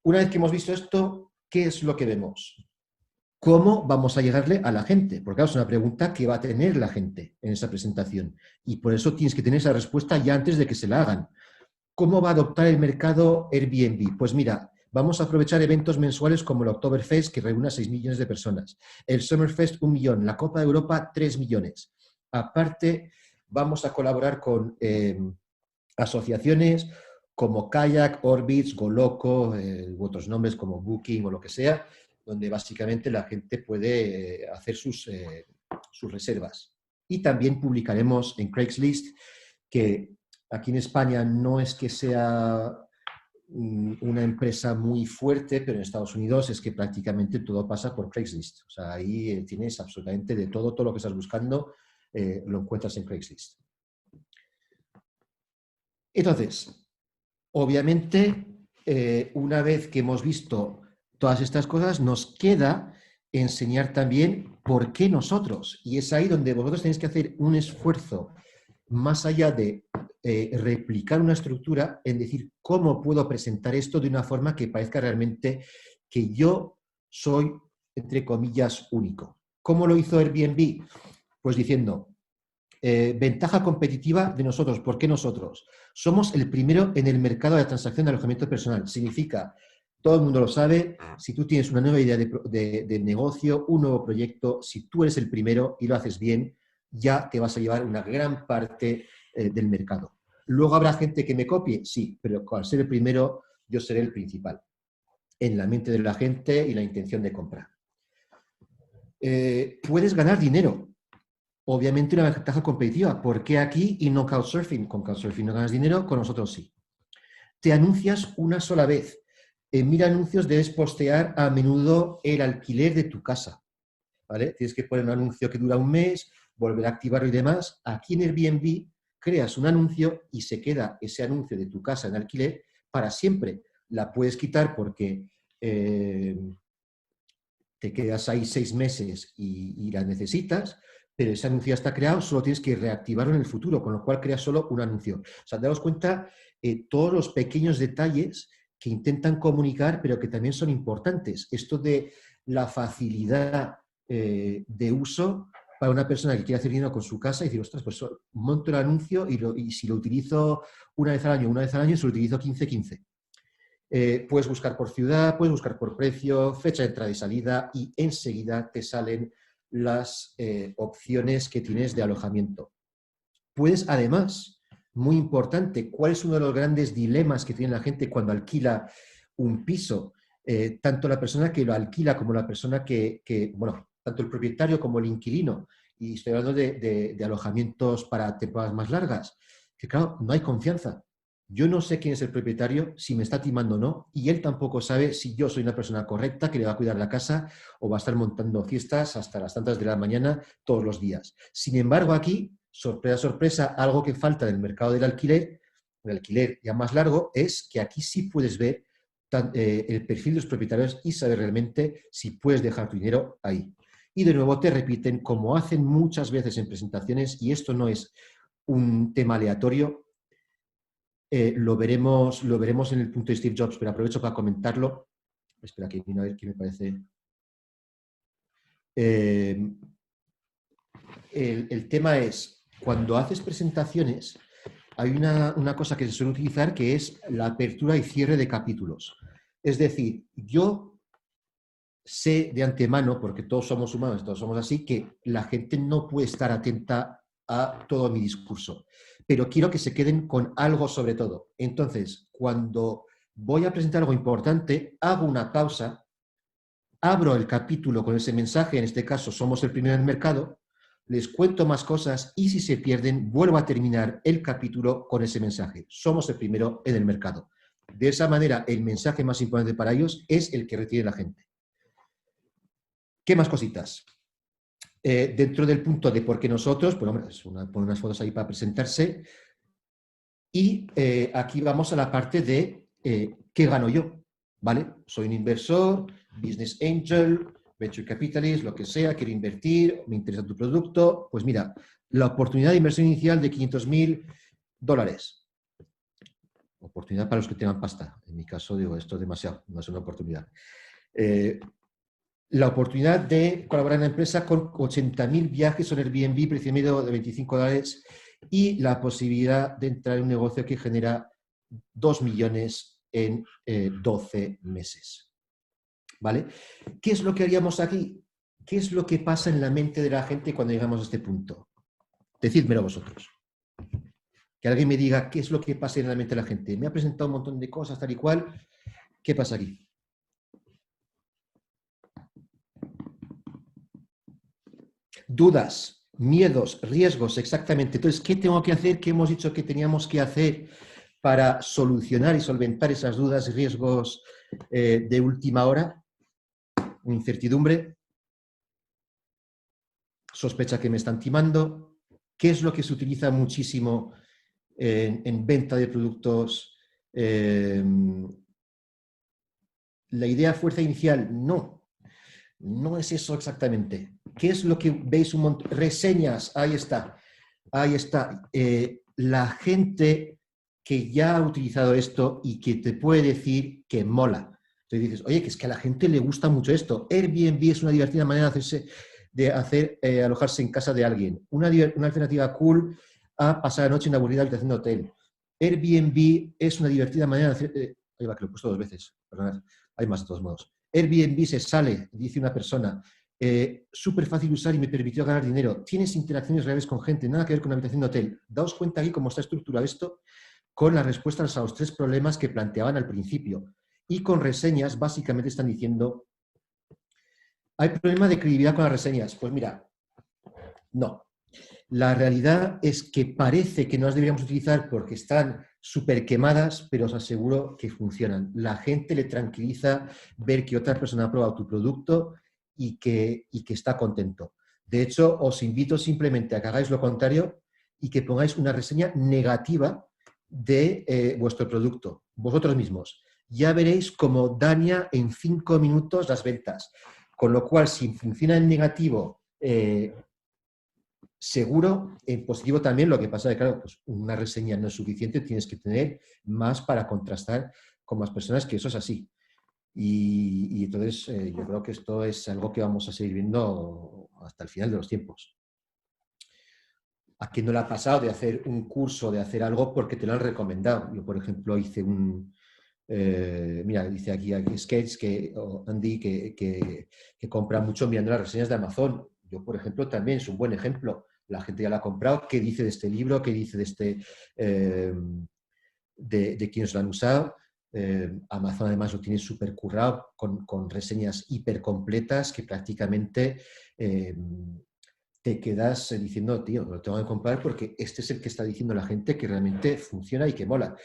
Una vez que hemos visto esto, ¿qué es lo que vemos? ¿Cómo vamos a llegarle a la gente? Porque claro, es una pregunta que va a tener la gente en esa presentación. Y por eso tienes que tener esa respuesta ya antes de que se la hagan. ¿Cómo va a adoptar el mercado Airbnb? Pues mira, vamos a aprovechar eventos mensuales como el Oktoberfest, que reúne a 6 millones de personas. El Summerfest, 1 millón. La Copa de Europa, 3 millones. Aparte, vamos a colaborar con asociaciones como Kayak, Orbitz, Goloco, u otros nombres como Booking o lo que sea, donde básicamente la gente puede hacer sus reservas. Y también publicaremos en Craigslist, que aquí en España no es que sea una empresa muy fuerte, pero en Estados Unidos es que prácticamente todo pasa por Craigslist. O sea, ahí tienes absolutamente de todo lo que estás buscando, lo encuentras en Craigslist. Entonces, obviamente, una vez que hemos visto todas estas cosas, nos queda enseñar también por qué nosotros. Y es ahí donde vosotros tenéis que hacer un esfuerzo más allá de replicar una estructura en decir cómo puedo presentar esto de una forma que parezca realmente que yo soy, entre comillas, único. ¿Cómo lo hizo Airbnb? Pues diciendo, ventaja competitiva de nosotros. ¿Por qué nosotros? Somos el primero en el mercado de transacción de alojamiento personal. Significa, todo el mundo lo sabe, si tú tienes una nueva idea de negocio, un nuevo proyecto, si tú eres el primero y lo haces bien, ya te vas a llevar una gran parte del mercado. ¿Luego habrá gente que me copie? Sí, pero al ser el primero, yo seré el principal en la mente de la gente y la intención de comprar. Puedes ganar dinero. Obviamente una ventaja competitiva. ¿Por qué aquí y no Couchsurfing? Con Couchsurfing no ganas dinero, con nosotros sí. Te anuncias una sola vez. En Mira Anuncios debes postear a menudo el alquiler de tu casa, ¿vale? Tienes que poner un anuncio que dura un mes, volver a activarlo y demás. Aquí en Airbnb creas un anuncio y se queda ese anuncio de tu casa en alquiler para siempre. La puedes quitar porque te quedas ahí 6 meses y la necesitas, pero ese anuncio ya está creado, solo tienes que reactivarlo en el futuro, con lo cual creas solo un anuncio. O sea, daos cuenta todos los pequeños detalles que intentan comunicar, pero que también son importantes. Esto de la facilidad de uso para una persona que quiere hacer dinero con su casa y decir, ostras, pues monto el anuncio y si lo utilizo una vez al año, si lo utilizo 15. Puedes buscar por ciudad, puedes buscar por precio, fecha de entrada y salida y enseguida te salen las opciones que tienes de alojamiento. Puedes, además, muy importante, ¿cuál es uno de los grandes dilemas que tiene la gente cuando alquila un piso? Tanto la persona que lo alquila como la persona bueno, tanto el propietario como el inquilino, y estoy hablando de alojamientos para temporadas más largas, que claro, no hay confianza. Yo no sé quién es el propietario, si me está timando o no, y él tampoco sabe si yo soy una persona correcta que le va a cuidar la casa o va a estar montando fiestas hasta las tantas de la mañana todos los días. Sin embargo, aquí, sorpresa, sorpresa, algo que falta del mercado del alquiler ya más largo, es que aquí sí puedes ver el perfil de los propietarios y saber realmente si puedes dejar tu dinero ahí. Y de nuevo te repiten, como hacen muchas veces en presentaciones, y esto no es un tema aleatorio, lo veremos en el punto de Steve Jobs, pero aprovecho para comentarlo. Espera, que a ver qué me parece. El tema es, cuando haces presentaciones, hay una cosa que se suele utilizar que es la apertura y cierre de capítulos. Es decir, yo sé de antemano, porque todos somos humanos, todos somos así, que la gente no puede estar atenta a todo mi discurso, pero quiero que se queden con algo sobre todo. Entonces, cuando voy a presentar algo importante, hago una pausa, abro el capítulo con ese mensaje, en este caso somos el primero en el mercado, les cuento más cosas y si se pierden, vuelvo a terminar el capítulo con ese mensaje. Somos el primero en el mercado. De esa manera, el mensaje más importante para ellos es el que retiene la gente. ¿Qué más cositas? Dentro del punto de por qué nosotros, pues hombre, pon unas fotos ahí para presentarse. Y aquí vamos a la parte de qué gano yo, ¿vale? Soy un inversor, business angel, venture capitalist, lo que sea, quiero invertir, me interesa tu producto. Pues mira, la oportunidad de inversión inicial de $500.000. Oportunidad para los que tengan pasta. En mi caso, digo, esto es demasiado, no es una oportunidad. La oportunidad de colaborar en la empresa con 80.000 viajes en Airbnb, precio medio de $25, y la posibilidad de entrar en un negocio que genera 2 millones en 12 meses. ¿Vale? ¿Qué es lo que haríamos aquí? ¿Qué es lo que pasa en la mente de la gente cuando llegamos a este punto? Decídmelo vosotros. Que alguien me diga qué es lo que pasa en la mente de la gente. Me ha presentado un montón de cosas, tal y cual. ¿Qué pasa aquí? Dudas, miedos, riesgos, exactamente. Entonces, ¿qué tengo que hacer? ¿Qué hemos dicho que teníamos que hacer para solucionar y solventar esas dudas y riesgos de última hora? Incertidumbre, sospecha que me están timando. ¿Qué es lo que se utiliza muchísimo en venta de productos? La idea fuerza inicial, no. No es eso exactamente. ¿Qué es lo que veis un montón? Reseñas, ahí está. Ahí está. la gente que ya ha utilizado esto y que te puede decir que mola. Entonces dices, oye, que es que a la gente le gusta mucho esto. Airbnb es una divertida manera de alojarse en casa de alguien. Una alternativa cool a pasar la noche en una aburrida habitación de hotel. Airbnb es una divertida manera de hacer... ahí va, que lo he puesto 2 veces. Perdonad, hay más de todos modos. Airbnb se sale, dice una persona, súper fácil de usar y me permitió ganar dinero. Tienes interacciones reales con gente, nada que ver con una habitación de hotel. Daos cuenta aquí cómo está estructurado esto con las respuestas a los 3 problemas que planteaban al principio. Y con reseñas, básicamente están diciendo, ¿hay problema de credibilidad con las reseñas? Pues mira, no. La realidad es que parece que no las deberíamos utilizar porque están súper quemadas, pero os aseguro que funcionan. La gente le tranquiliza ver que otra persona ha probado tu producto y que está contento. De hecho, os invito simplemente a que hagáis lo contrario y que pongáis una reseña negativa de vuestro producto, vosotros mismos. Ya veréis cómo daña en 5 minutos las ventas. Con lo cual, si funciona en negativo, seguro, en positivo también. Lo que pasa es que, claro, pues una reseña no es suficiente, tienes que tener más para contrastar con más personas, que eso es así. Y entonces yo creo que esto es algo que vamos a seguir viendo hasta el final de los tiempos. ¿A quién no le ha pasado de hacer un curso, de hacer algo porque te lo han recomendado? Yo, por ejemplo, hice un... mira, dice aquí Sketch, Andy, que compra mucho mirando las reseñas de Amazon. Yo, por ejemplo, también es un buen ejemplo. La gente ya lo ha comprado. ¿Qué dice de este libro? ¿Qué dice de quienes lo han usado? Amazon además lo tiene súper currado con reseñas hiper completas que prácticamente te quedas diciendo, tío, lo tengo que comprar porque este es el que está diciendo la gente que realmente funciona y que mola.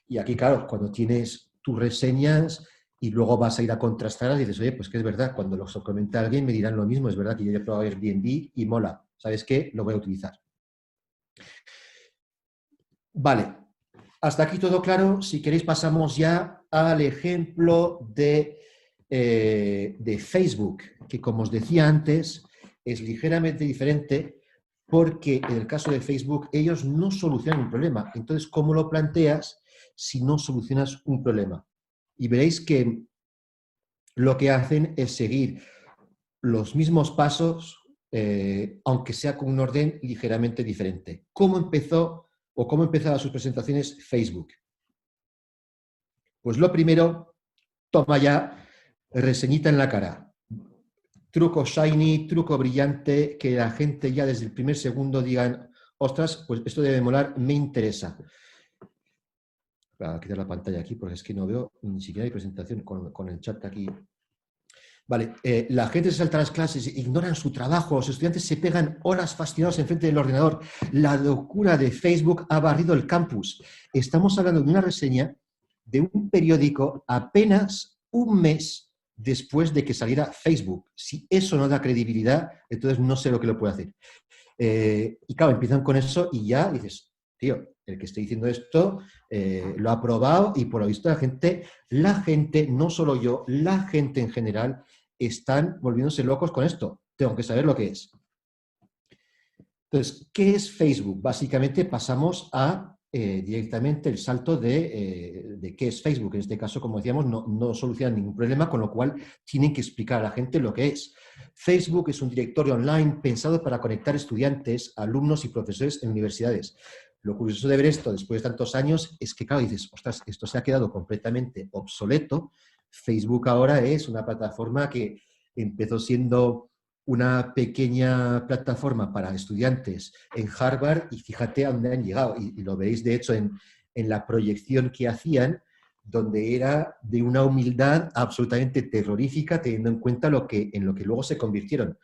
Y aquí, claro, cuando tienes tus reseñas y luego vas a ir a contrastar y dices, oye, pues que es verdad, cuando los comenta alguien me dirán lo mismo, es verdad que yo he probado Airbnb y mola, ¿sabes qué? Lo voy a utilizar. Vale, hasta aquí todo claro. Si queréis pasamos ya al ejemplo de Facebook, que como os decía antes, es ligeramente diferente porque en el caso de Facebook ellos no solucionan un problema. Entonces, ¿cómo lo planteas si no solucionas un problema? Y veréis que lo que hacen es seguir los mismos pasos, aunque sea con un orden ligeramente diferente. ¿Cómo empezó o cómo empezaba sus presentaciones Facebook? Pues lo primero, toma ya reseñita en la cara. Truco shiny, truco brillante, que la gente ya desde el primer segundo digan, ostras, pues esto debe molar, me interesa. Voy a quitar la pantalla aquí porque es que no veo ni siquiera mi presentación con el chat aquí. Vale, la gente se salta las clases, ignoran su trabajo, los estudiantes se pegan horas fascinados enfrente del ordenador. La locura de Facebook ha barrido el campus. Estamos hablando de una reseña de un periódico apenas un mes después de que saliera Facebook. Si eso no da credibilidad, entonces no sé lo que lo puede hacer. Y claro, empiezan con eso y ya dices, tío, el que esté diciendo esto lo ha probado y por lo visto la gente, no solo yo, la gente en general, están volviéndose locos con esto. Tengo que saber lo que es. Entonces, ¿qué es Facebook? Básicamente pasamos a directamente el salto de qué es Facebook. En este caso, como decíamos, no solucionan ningún problema, con lo cual tienen que explicar a la gente lo que es. Facebook es un directorio online pensado para conectar estudiantes, alumnos y profesores en universidades. Lo curioso de ver esto después de tantos años es que, claro, dices, ostras, esto se ha quedado completamente obsoleto. Facebook ahora es una plataforma que empezó siendo una pequeña plataforma para estudiantes en Harvard y fíjate a dónde han llegado. Y lo veréis, de hecho, en la proyección que hacían, donde era de una humildad absolutamente terrorífica, teniendo en cuenta en lo que luego se convirtieron.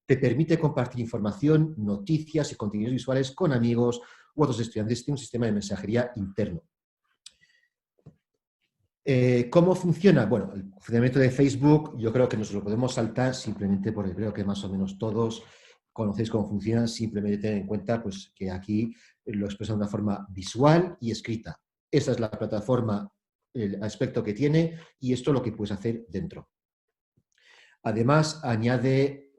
Te permite compartir información, noticias y contenidos visuales con amigos u otros estudiantes. Tiene un sistema de mensajería interno. ¿Cómo funciona? Bueno, el funcionamiento de Facebook yo creo que nos lo podemos saltar simplemente porque creo que más o menos todos conocéis cómo funciona, simplemente tener en cuenta pues, que aquí lo expresa de una forma visual y escrita. Esta es la plataforma, el aspecto que tiene y esto es lo que puedes hacer dentro. Además, añade,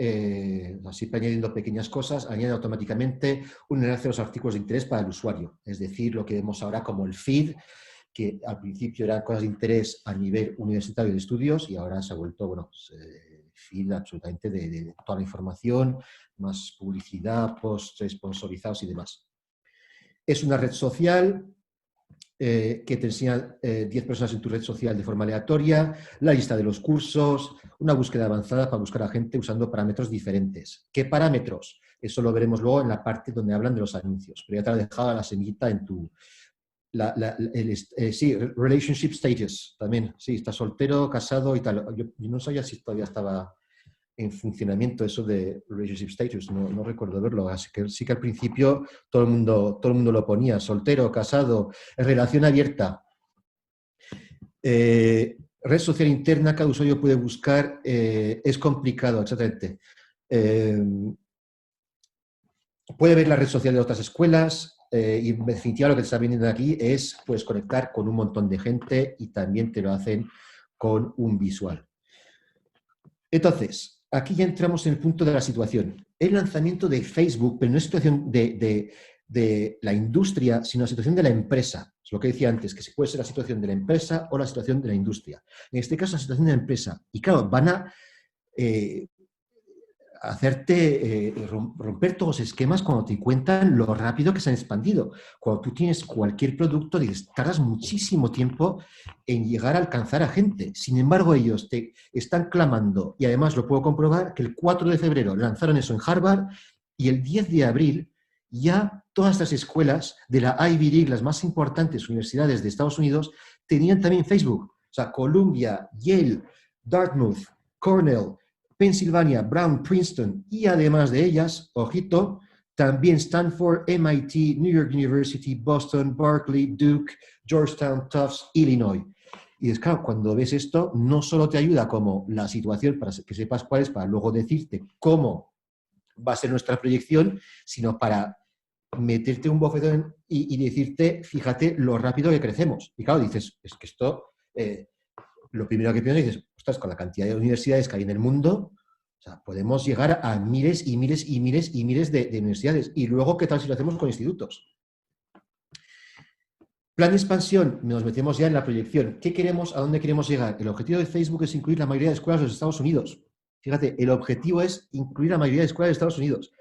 siempre añadiendo pequeñas cosas, añade automáticamente un enlace a los artículos de interés para el usuario. Es decir, lo que vemos ahora como el feed, que al principio eran cosas de interés a nivel universitario de estudios y ahora se ha vuelto, bueno, feed absolutamente de toda la información, más publicidad, posts sponsorizados y demás. Es una red social que te enseña 10 personas en tu red social de forma aleatoria, la lista de los cursos, una búsqueda avanzada para buscar a gente usando parámetros diferentes. ¿Qué parámetros? Eso lo veremos luego en la parte donde hablan de los anuncios, pero ya te lo he dejado la semillita en tu... sí, relationship status también, sí, está soltero, casado y tal. Yo no sabía si todavía estaba en funcionamiento eso de relationship status, no recuerdo verlo, así que sí que al principio todo el mundo lo ponía, soltero, casado, relación abierta. Red social interna, cada usuario puede buscar, es complicado, exactamente. Puede ver la red social de otras escuelas y en definitiva lo que te está viniendo aquí es pues, conectar con un montón de gente y también te lo hacen con un visual. Entonces, aquí ya entramos en el punto de la situación. El lanzamiento de Facebook, pero no es situación de la industria, sino la situación de la empresa. Es lo que decía antes, que puede ser la situación de la empresa o la situación de la industria. En este caso, la situación de la empresa. Y claro, van a hacerte romper todos los esquemas cuando te cuentan lo rápido que se han expandido. Cuando tú tienes cualquier producto, tardas muchísimo tiempo en llegar a alcanzar a gente. Sin embargo, ellos te están clamando, y además lo puedo comprobar, que el 4 de febrero lanzaron eso en Harvard y el 10 de abril ya todas estas escuelas de la Ivy League, las más importantes universidades de Estados Unidos, tenían también Facebook. O sea, Columbia, Yale, Dartmouth, Cornell, Pensilvania, Brown, Princeton y además de ellas, ojito, también Stanford, MIT, New York University, Boston, Berkeley, Duke, Georgetown, Tufts, Illinois. Y es claro, cuando ves esto, no solo te ayuda como la situación para que sepas cuál es, para luego decirte cómo va a ser nuestra proyección, sino para meterte un bofetón y decirte, fíjate lo rápido que crecemos. Y claro, dices, es que esto, lo primero que piensas dices, ostras, con la cantidad de universidades que hay en el mundo, o sea, podemos llegar a miles y miles y miles y miles de universidades. Y luego, ¿qué tal si lo hacemos con institutos? Plan de expansión, nos metemos ya en la proyección. ¿Qué queremos? ¿A dónde queremos llegar? El objetivo de Facebook es incluir la mayoría de escuelas de los Estados Unidos. Fíjate, el objetivo es incluir la mayoría de escuelas de Estados Unidos.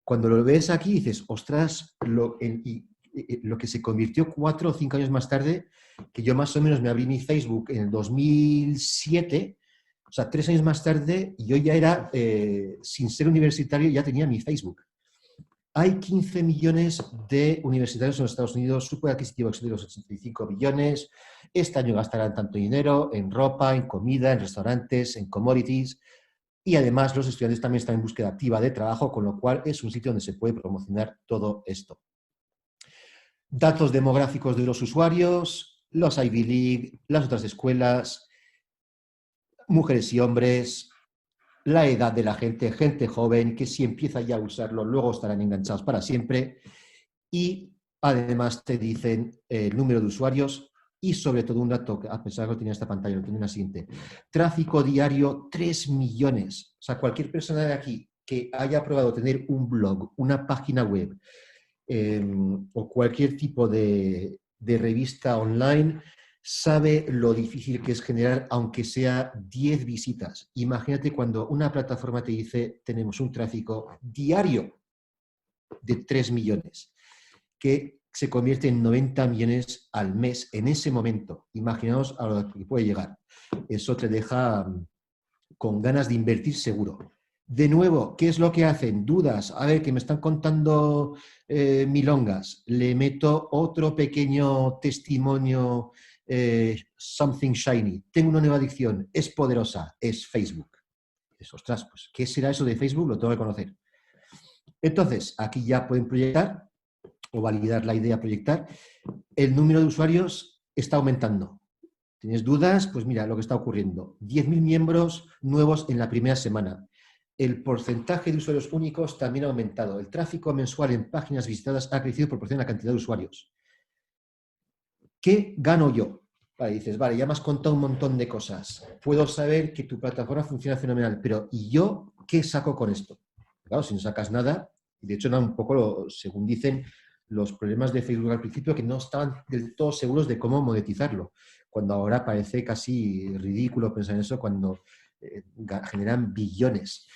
Cuando lo ves aquí dices, ostras, lo que se convirtió 4 o 5 años más tarde, que yo más o menos me abrí mi Facebook en el 2007, o sea, 3 años más tarde, yo ya era, sin ser universitario, ya tenía mi Facebook. Hay 15 millones de universitarios en los Estados Unidos, su poder adquisitivo excede los 85 billones. Este año gastarán tanto dinero en ropa, en comida, en restaurantes, en commodities. Y además los estudiantes también están en búsqueda activa de trabajo, con lo cual es un sitio donde se puede promocionar todo esto. Datos demográficos de los usuarios, los Ivy League, las otras escuelas, mujeres y hombres, la edad de la gente, gente joven, que si empieza ya a usarlo, luego estarán enganchados para siempre. Y además te dicen el número de usuarios y sobre todo un dato, a pesar de que lo tenía esta pantalla, lo tenía en la siguiente. Tráfico diario, 3 millones. O sea, cualquier persona de aquí que haya probado tener un blog, una página web o cualquier tipo de revista online, sabe lo difícil que es generar, aunque sea 10 visitas. Imagínate cuando una plataforma te dice, tenemos un tráfico diario de 3 millones, que se convierte en 90 millones al mes en ese momento. Imaginaos a lo que puede llegar. Eso te deja con ganas de invertir seguro. De nuevo, ¿qué es lo que hacen? Dudas. A ver, que me están contando milongas. Le meto otro pequeño testimonio, something shiny. Tengo una nueva adicción. Es poderosa. Es Facebook. Es, ostras, pues, ¿qué será eso de Facebook? Lo tengo que conocer. Entonces, aquí ya pueden proyectar o validar la idea, proyectar. El número de usuarios está aumentando. ¿Tienes dudas? Pues mira lo que está ocurriendo. 10.000 miembros nuevos en la primera semana. El porcentaje de usuarios únicos también ha aumentado. El tráfico mensual en páginas visitadas ha crecido por proporción a la cantidad de usuarios. ¿Qué gano yo? Vale, dices, vale, ya me has contado un montón de cosas. Puedo saber que tu plataforma funciona fenomenal, pero ¿y yo qué saco con esto? Claro, si no sacas nada, de hecho, era un poco, según dicen, los problemas de Facebook al principio, que no estaban del todo seguros de cómo monetizarlo, cuando ahora parece casi ridículo pensar en eso, cuando generan billones.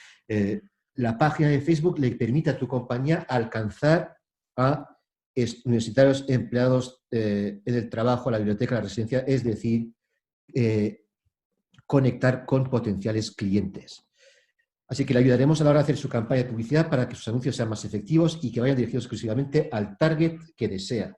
La página de Facebook le permite a tu compañía alcanzar a universitarios empleados en el trabajo, la biblioteca, la residencia, es decir, conectar con potenciales clientes. Así que le ayudaremos a la hora de hacer su campaña de publicidad para que sus anuncios sean más efectivos y que vayan dirigidos exclusivamente al target que desea.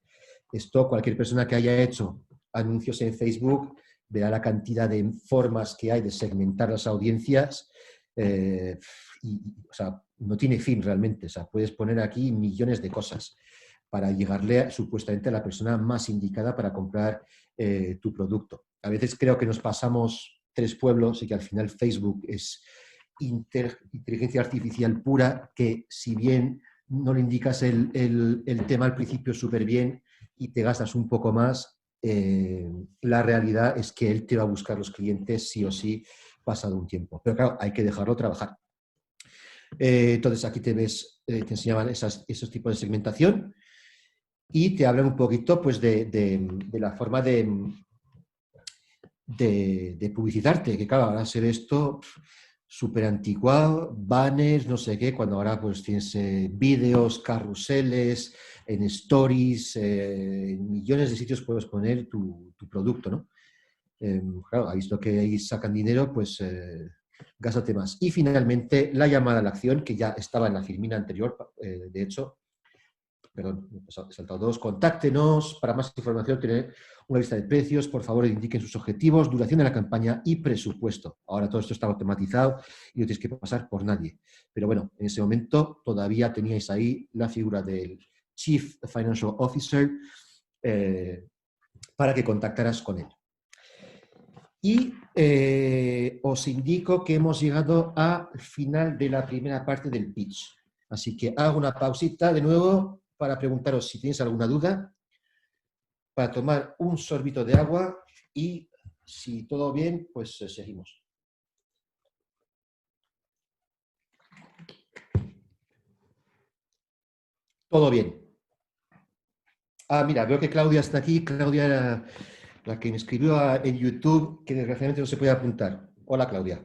Esto, cualquier persona que haya hecho anuncios en Facebook verá la cantidad de formas que hay de segmentar las audiencias o sea, no tiene fin realmente. O sea, puedes poner aquí millones de cosas para llegarle supuestamente a la persona más indicada para comprar tu producto. A veces creo que nos pasamos 3 pueblos y que al final Facebook es inteligencia artificial pura, que si bien no le indicas el tema al principio súper bien y te gastas un poco más, la realidad es que él te va a buscar los clientes sí o sí pasado un tiempo. Pero claro, hay que dejarlo trabajar. Entonces aquí te ves, te enseñaban esos tipos de segmentación y te hablan un poquito pues, de la forma de publicitarte, que claro, ahora se ve esto súper anticuado, banners, no sé qué, cuando ahora pues tienes vídeos, carruseles, en stories, en millones de sitios puedes poner tu producto, ¿no? Claro, ha visto que ahí sacan dinero, pues gástate más. Y finalmente, la llamada a la acción, que ya estaba en la filmina anterior, de hecho, perdón, he saltado dos. Contáctenos para más información, tener una lista de precios, por favor indiquen sus objetivos, duración de la campaña y presupuesto. Ahora todo esto está automatizado y no tienes que pasar por nadie. Pero bueno, en ese momento todavía teníais ahí la figura del Chief Financial Officer para que contactaras con él. Y os indico que hemos llegado al final de la primera parte del pitch. Así que hago una pausita de nuevo para preguntaros si tenéis alguna duda, para tomar un sorbito de agua y si todo bien, pues seguimos. Todo bien. Ah, mira, veo que Claudia está aquí. Claudia era la que me escribió en YouTube, que desgraciadamente no se puede apuntar. Hola, Claudia.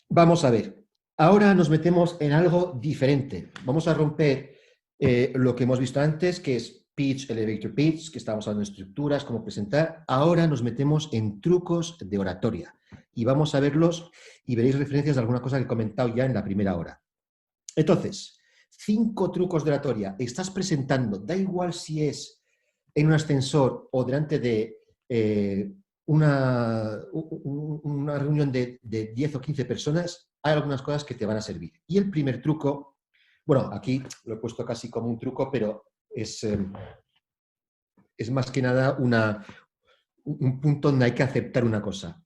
Vamos a ver. Ahora nos metemos en algo diferente. Vamos a romper lo que hemos visto antes, que es pitch, elevator pitch, que estábamos hablando de estructuras, cómo presentar. Ahora nos metemos en trucos de oratoria y vamos a verlos y veréis referencias de alguna cosa que he comentado ya en la primera hora. Entonces, 5 trucos de oratoria. Estás presentando, da igual si es en un ascensor o delante de una reunión de 10 o 15 personas, hay algunas cosas que te van a servir. Y el primer truco, bueno, aquí lo he puesto casi como un truco, pero es más que nada un punto donde hay que aceptar una cosa,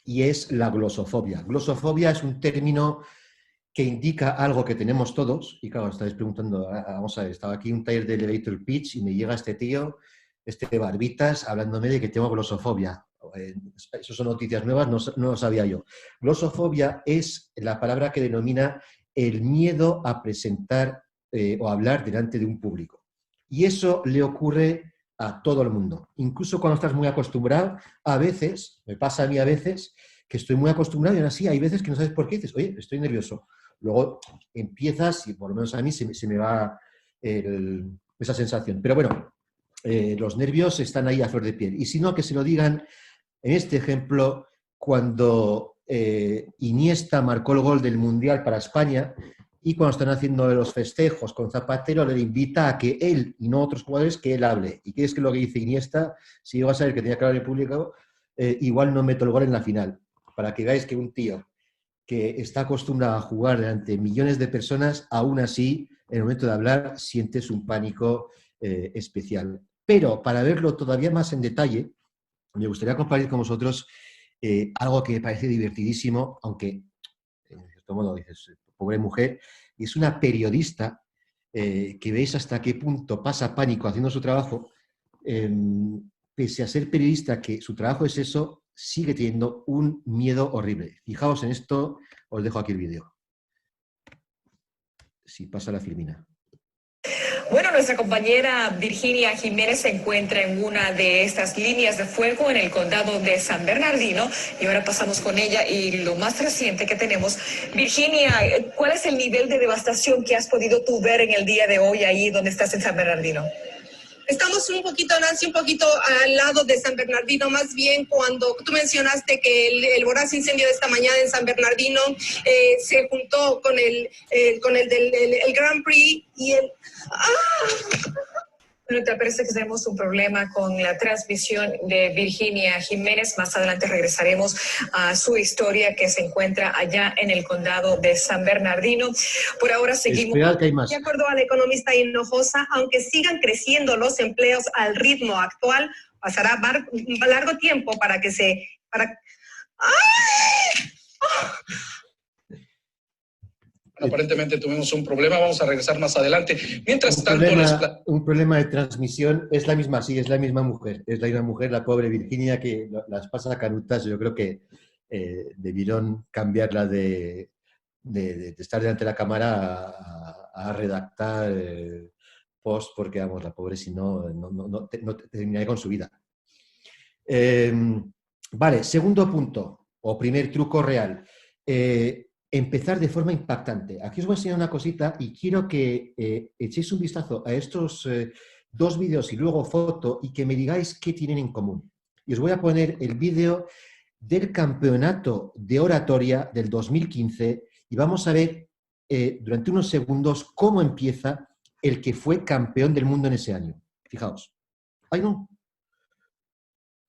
y es la glosofobia. Glosofobia es un término que indica algo que tenemos todos, y claro, estáis preguntando, vamos a ver, estaba aquí un taller de elevator pitch y me llega este tío, este barbitas, hablándome de que tengo glosofobia. Eso son noticias nuevas, no lo sabía yo. Glosofobia es la palabra que denomina el miedo a presentar o hablar delante de un público. Y eso le ocurre a todo el mundo. Incluso cuando estás muy acostumbrado, a veces, me pasa a mí a veces, que estoy muy acostumbrado y aún así hay veces que no sabes por qué, dices, oye, estoy nervioso. Luego empiezas y por lo menos a mí se me va esa sensación. Pero bueno, los nervios están ahí a flor de piel. Y si no, que se lo digan en este ejemplo, cuando Iniesta marcó el gol del Mundial para España y cuando están haciendo los festejos con Zapatero, le invita a que él y no otros jugadores que él hable. ¿Y qué es que lo que dice Iniesta? Si yo a saber que tenía que hablar en público, igual no meto el gol en la final. Para que veáis que un tío que está acostumbrado a jugar delante de millones de personas, aún así, en el momento de hablar, sientes un pánico especial. Pero para verlo todavía más en detalle, me gustaría compartir con vosotros algo que me parece divertidísimo, aunque, en cierto modo, dices, pobre mujer, y es una periodista que veis hasta qué punto pasa pánico haciendo su trabajo, pese a ser periodista, que su trabajo es eso, sigue teniendo un miedo horrible. Fijaos en esto, os dejo aquí el vídeo. Si pasa la filmina. Bueno, nuestra compañera Virginia Jiménez se encuentra en una de estas líneas de fuego en el condado de San Bernardino y ahora pasamos con ella y lo más reciente que tenemos. Virginia, ¿cuál es el nivel de devastación que has podido tú ver en el día de hoy ahí donde estás en San Bernardino? Estamos un poquito, Nancy, un poquito al lado de San Bernardino, más bien cuando tú mencionaste que el voraz incendio de esta mañana en San Bernardino se juntó con el Grand Prix y el... ¡Ah! Bueno, te parece que tenemos un problema con la transmisión de Virginia Jiménez. Más adelante regresaremos a su historia que se encuentra allá en el condado de San Bernardino. Por ahora seguimos. Esperad que hay más. De acuerdo al economista Hinojosa, aunque sigan creciendo los empleos al ritmo actual, pasará largo tiempo para que se... ¡Ay! Aparentemente tuvimos un problema, vamos a regresar más adelante. Mientras un tanto... un problema de transmisión, es la misma, sí, es la misma mujer, la pobre Virginia, que las pasa canutas. Yo creo que debieron cambiarla de estar delante de la cámara a redactar post, porque vamos, la pobre si no terminaría con su vida. Vale, segundo punto, o primer truco real. Empezar de forma impactante. Aquí os voy a enseñar una cosita y quiero que echéis un vistazo a estos dos vídeos y luego foto y que me digáis qué tienen en común. Y os voy a poner el vídeo del campeonato de oratoria del 2015 y vamos a ver durante unos segundos cómo empieza el que fue campeón del mundo en ese año. Fijaos. ¡Ay, no!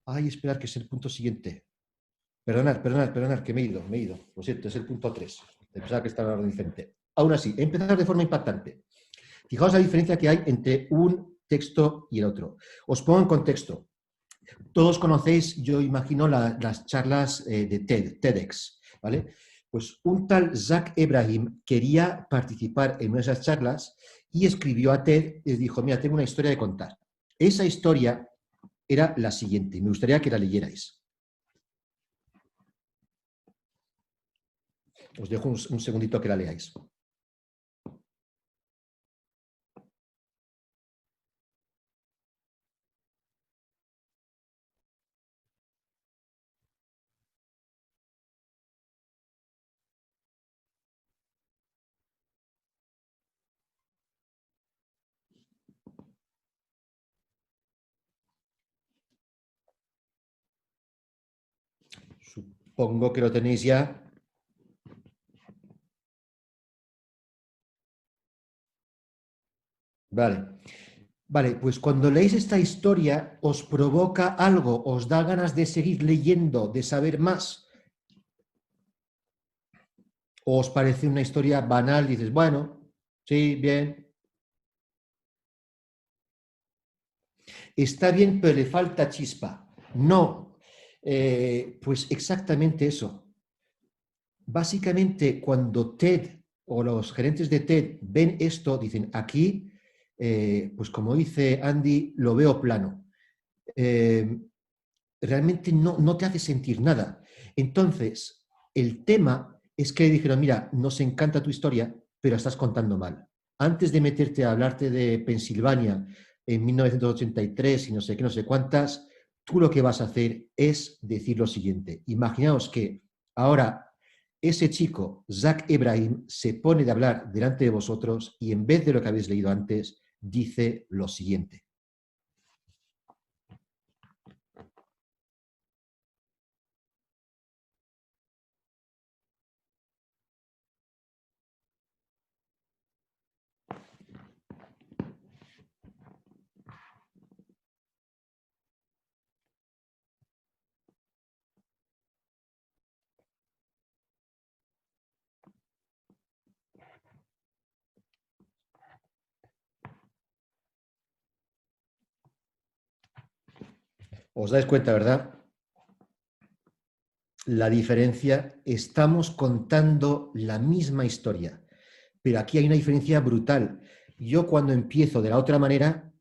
¡Ay, esperad, que es el punto siguiente! Perdonad, que me he ido. Lo siento, es el punto 3. Pensaba que estaba en orden diferente. Aún así, empezar de forma impactante. Fijaos la diferencia que hay entre un texto y el otro. Os pongo en contexto. Todos conocéis, yo imagino, las charlas de TEDx, ¿vale? Pues un tal Zach Ebrahim quería participar en una de esas charlas y escribió a TED y les dijo, mira, tengo una historia de contar. Esa historia era la siguiente, me gustaría que la leyerais. Os dejo un segundito que la leáis. Supongo que lo tenéis ya. Vale, pues cuando leéis esta historia os provoca algo, os da ganas de seguir leyendo, de saber más. ¿O os parece una historia banal? Dices, bueno, sí, bien. Está bien, pero le falta chispa. No, pues exactamente eso. Básicamente, cuando TED o los gerentes de TED ven esto, dicen, aquí, pues como dice Andy, lo veo plano. Realmente no te hace sentir nada. Entonces, el tema es que le dijeron, mira, nos encanta tu historia, pero estás contando mal. Antes de meterte a hablarte de Pensilvania en 1983 y no sé qué, no sé cuántas, tú lo que vas a hacer es decir lo siguiente. Imaginaos que ahora ese chico, Zach Ebrahim, se pone de hablar delante de vosotros y en vez de lo que habéis leído antes, dice lo siguiente. ¿Os dais cuenta, verdad? La diferencia, estamos contando la misma historia, pero aquí hay una diferencia brutal. Yo cuando empiezo de la otra manera,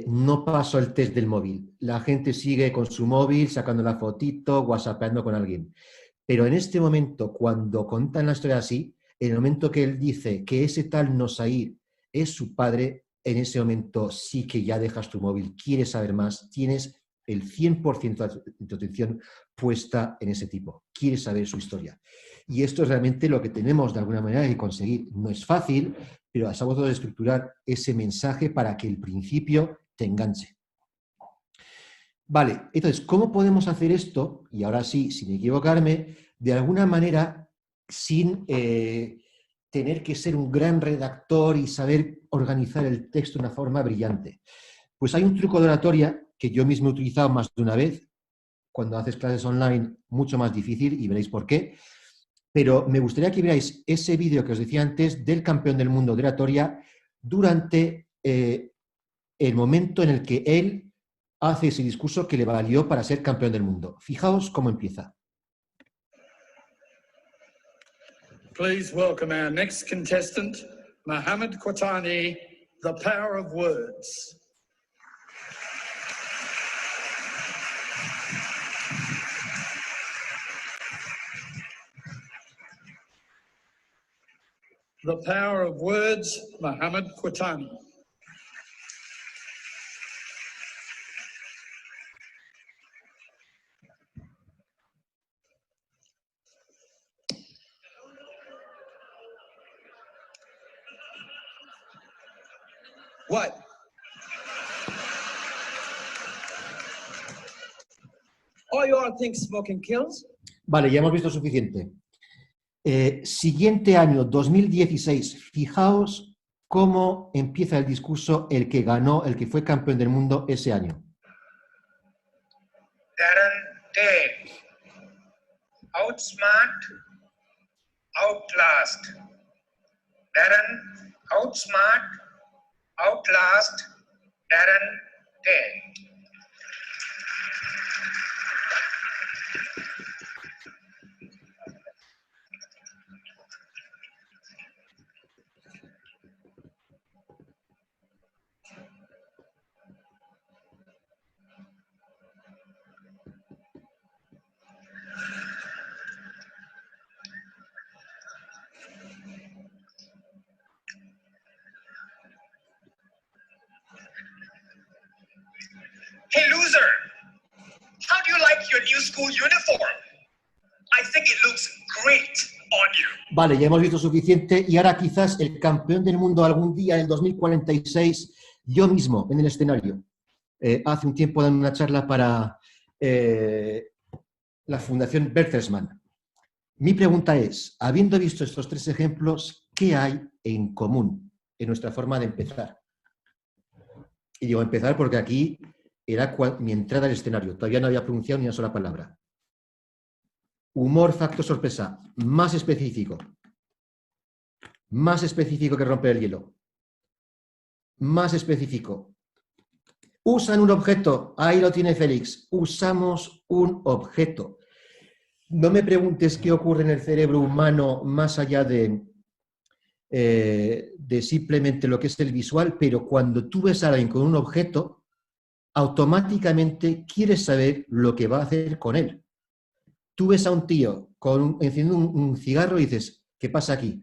no pasó el test del móvil. La gente sigue con su móvil, sacando la fotito, whatsappeando con alguien. Pero en este momento, cuando cuentan la historia así, en el momento que él dice que ese tal Nosair es su padre, en ese momento sí que ya dejas tu móvil, quieres saber más, tienes el 100% de tu atención puesta en ese tipo, quieres saber su historia. Y esto es realmente lo que tenemos de alguna manera que conseguir. No es fácil, pero estamos de estructurar ese mensaje para que el principio te enganche. Vale, entonces, ¿cómo podemos hacer esto? Y ahora sí, sin equivocarme, de alguna manera, sin tener que ser un gran redactor y saber organizar el texto de una forma brillante. Pues hay un truco de oratoria que yo mismo he utilizado más de una vez, cuando haces clases online, mucho más difícil, y veréis por qué. Pero me gustaría que vierais ese vídeo que os decía antes del campeón del mundo de oratoria durante el momento en el que él hace ese discurso que le valió para ser campeón del mundo. Fijaos cómo empieza. Please welcome our next contestant, Mohammed Quatani, The Power of Words. The Power of Words, Mohammed Quatani. What? Oh, you all think smoking kills? Vale, ya hemos visto suficiente. Siguiente año, 2016. Fijaos cómo empieza el discurso el que ganó, el que fue campeón del mundo ese año. Darren Tate. Outsmart, outlast. Darren, outsmart, outlast, Darren Tate. Hey, loser! How do you like your new school uniform? I think it looks great on you. Vale, ya hemos visto suficiente y ahora quizás el campeón del mundo algún día en el 2046, yo mismo en el escenario. Hace un tiempo dando una charla para la Fundación Bertelsmann. Mi pregunta es, habiendo visto estos tres ejemplos, ¿qué hay en común en nuestra forma de empezar? Y digo empezar porque aquí era mi entrada al escenario. Todavía no había pronunciado ni una sola palabra. Humor, facto, sorpresa. Más específico. Más específico que romper el hielo. Más específico. Usan un objeto. Ahí lo tiene Félix. Usamos un objeto. No me preguntes qué ocurre en el cerebro humano más allá de simplemente lo que es el visual, pero cuando tú ves a alguien con un objeto, automáticamente quieres saber lo que va a hacer con él. Tú ves a un tío encendiendo un cigarro y dices, ¿qué pasa aquí?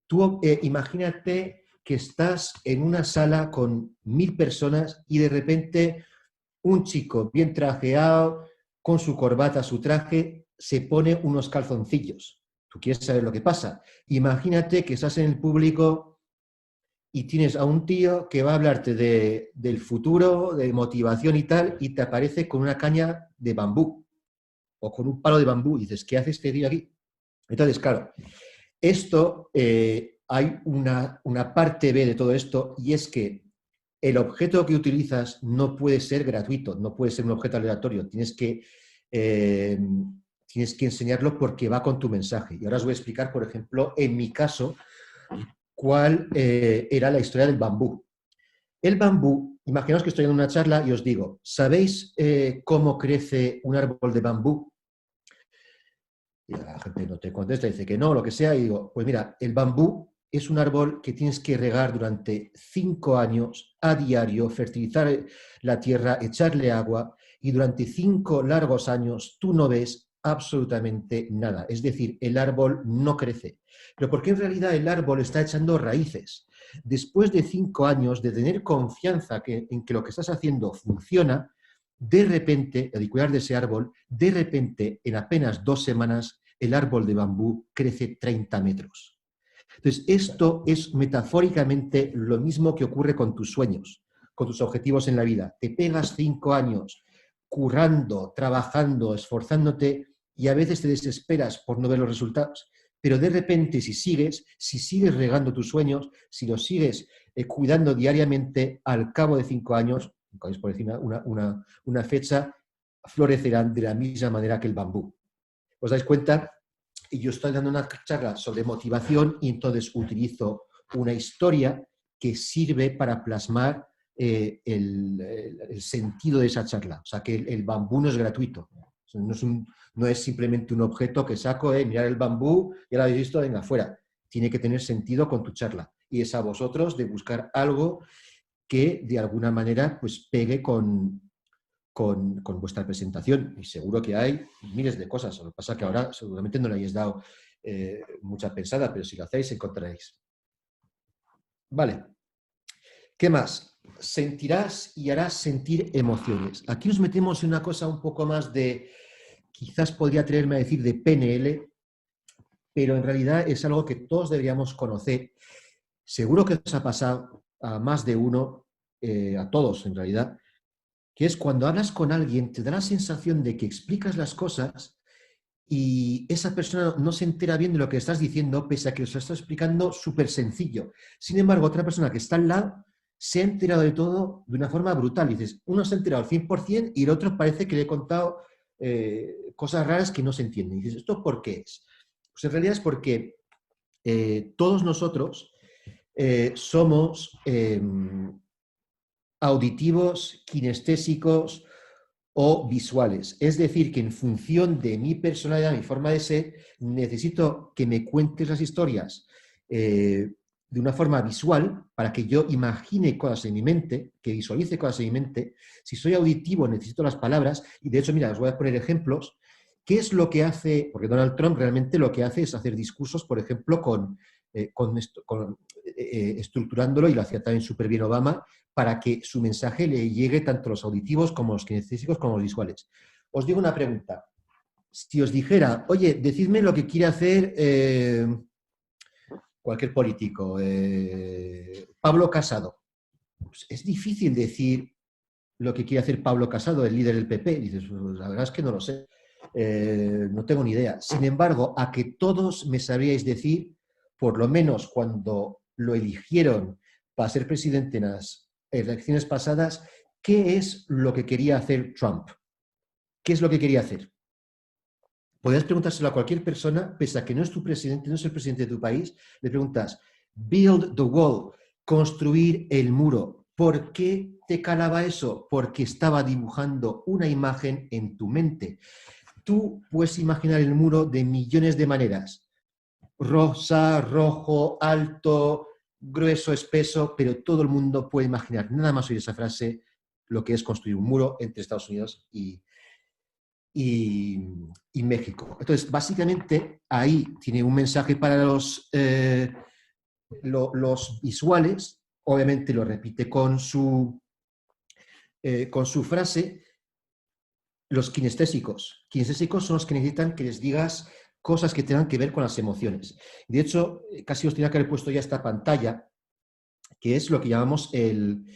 Tú imagínate que estás en una sala con 1000 personas y de repente un chico bien trajeado, con su corbata, su traje, se pone unos calzoncillos. Tú quieres saber lo que pasa. Imagínate que estás en el público y tienes a un tío que va a hablarte del futuro, de motivación y tal, y te aparece con una caña de bambú o con un palo de bambú y dices, ¿qué hace este tío aquí? Entonces, claro, esto, hay una parte B de todo esto y es que el objeto que utilizas no puede ser gratuito, no puede ser un objeto aleatorio, tienes que enseñarlo porque va con tu mensaje. Y ahora os voy a explicar, por ejemplo, en mi caso, cuál era la historia del bambú. El bambú, imaginaos que estoy en una charla y os digo, ¿sabéis cómo crece un árbol de bambú? Y la gente no te contesta, dice que no, lo que sea, y digo, pues mira, el bambú es un árbol que tienes que regar durante 5 años a diario, fertilizar la tierra, echarle agua, y durante 5 largos años tú no ves absolutamente nada. Es decir, el árbol no crece. Pero porque en realidad el árbol está echando raíces. Después de 5 años de tener confianza en que lo que estás haciendo funciona, de repente, de cuidar de ese árbol, de repente, en apenas 2 semanas, el árbol de bambú crece 30 metros. Entonces, esto es metafóricamente lo mismo que ocurre con tus sueños, con tus objetivos en la vida. Te pegas 5 años currando, trabajando, esforzándote, y a veces te desesperas por no ver los resultados. Pero de repente, si sigues regando tus sueños, si los sigues cuidando diariamente, al cabo de 5 años, por decir una fecha, florecerán de la misma manera que el bambú. ¿Os dais cuenta? Y yo estoy dando una charla sobre motivación y entonces utilizo una historia que sirve para plasmar el sentido de esa charla. O sea, que el bambú no es gratuito. No es simplemente un objeto que saco, mirar el bambú, ya lo habéis visto, venga, fuera. Tiene que tener sentido con tu charla. Y es a vosotros de buscar algo que de alguna manera pues pegue con vuestra presentación. Y seguro que hay miles de cosas. Lo que pasa es que ahora seguramente no le hayáis dado mucha pensada, pero si lo hacéis encontraréis. Vale. ¿Qué más? Sentirás y harás sentir emociones. Aquí nos metemos en una cosa un poco más de, quizás podría atreverme a decir de PNL, pero en realidad es algo que todos deberíamos conocer. Seguro que os ha pasado a más de uno, a todos en realidad, que es cuando hablas con alguien, te da la sensación de que explicas las cosas y esa persona no se entera bien de lo que estás diciendo, pese a que os lo está explicando súper sencillo. Sin embargo, otra persona que está al lado se ha enterado de todo de una forma brutal. Y dices, uno se ha enterado al 100% y el otro parece que le he contado cosas raras que no se entienden. Y dices, ¿esto por qué es? Pues en realidad es porque todos nosotros somos auditivos, kinestésicos o visuales. Es decir, que en función de mi personalidad, mi forma de ser, necesito que me cuentes las historias de una forma visual para que yo imagine cosas en mi mente, que visualice cosas en mi mente. Si soy auditivo, necesito las palabras. Y de hecho, mira, os voy a poner ejemplos. ¿Qué es lo que hace? Porque Donald Trump realmente lo que hace es hacer discursos, por ejemplo, estructurándolo, y lo hacía también súper bien Obama, para que su mensaje le llegue tanto a los auditivos como a los kinestésicos como a los visuales. Os digo una pregunta. Si os dijera, oye, decidme lo que quiere hacer cualquier político, Pablo Casado, pues es difícil decir lo que quiere hacer Pablo Casado, el líder del PP. Dices, pues la verdad es que no lo sé, no tengo ni idea. Sin embargo, a que todos me sabríais decir, por lo menos cuando lo eligieron para ser presidente en las elecciones pasadas, ¿qué es lo que quería hacer Trump? ¿Qué es lo que quería hacer? Podrías preguntárselo a cualquier persona, pese a que no es tu presidente, no es el presidente de tu país, le preguntas, build the wall, construir el muro. ¿Por qué te calaba eso? Porque estaba dibujando una imagen en tu mente. Tú puedes imaginar el muro de millones de maneras. Rosa, rojo, alto, grueso, espeso, pero todo el mundo puede imaginar, nada más oír esa frase, lo que es construir un muro entre Estados Unidos y México. Entonces, básicamente, ahí tiene un mensaje para los visuales, obviamente lo repite con su frase. Los kinestésicos. Kinestésicos son los que necesitan que les digas cosas que tengan que ver con las emociones. De hecho, casi os tenía que haber puesto ya esta pantalla, que es lo que llamamos el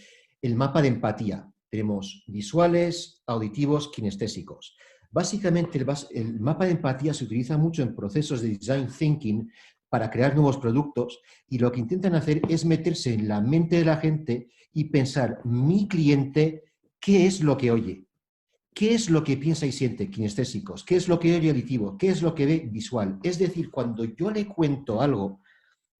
mapa de empatía. Tenemos visuales, auditivos, kinestésicos. Básicamente, el mapa de empatía se utiliza mucho en procesos de design thinking para crear nuevos productos, y lo que intentan hacer es meterse en la mente de la gente y pensar, mi cliente, ¿qué es lo que oye? ¿Qué es lo que piensa y siente? Kinestésicos. ¿Qué es lo que oye? Auditivo. ¿Qué es lo que ve? Visual. Es decir, cuando yo le cuento algo,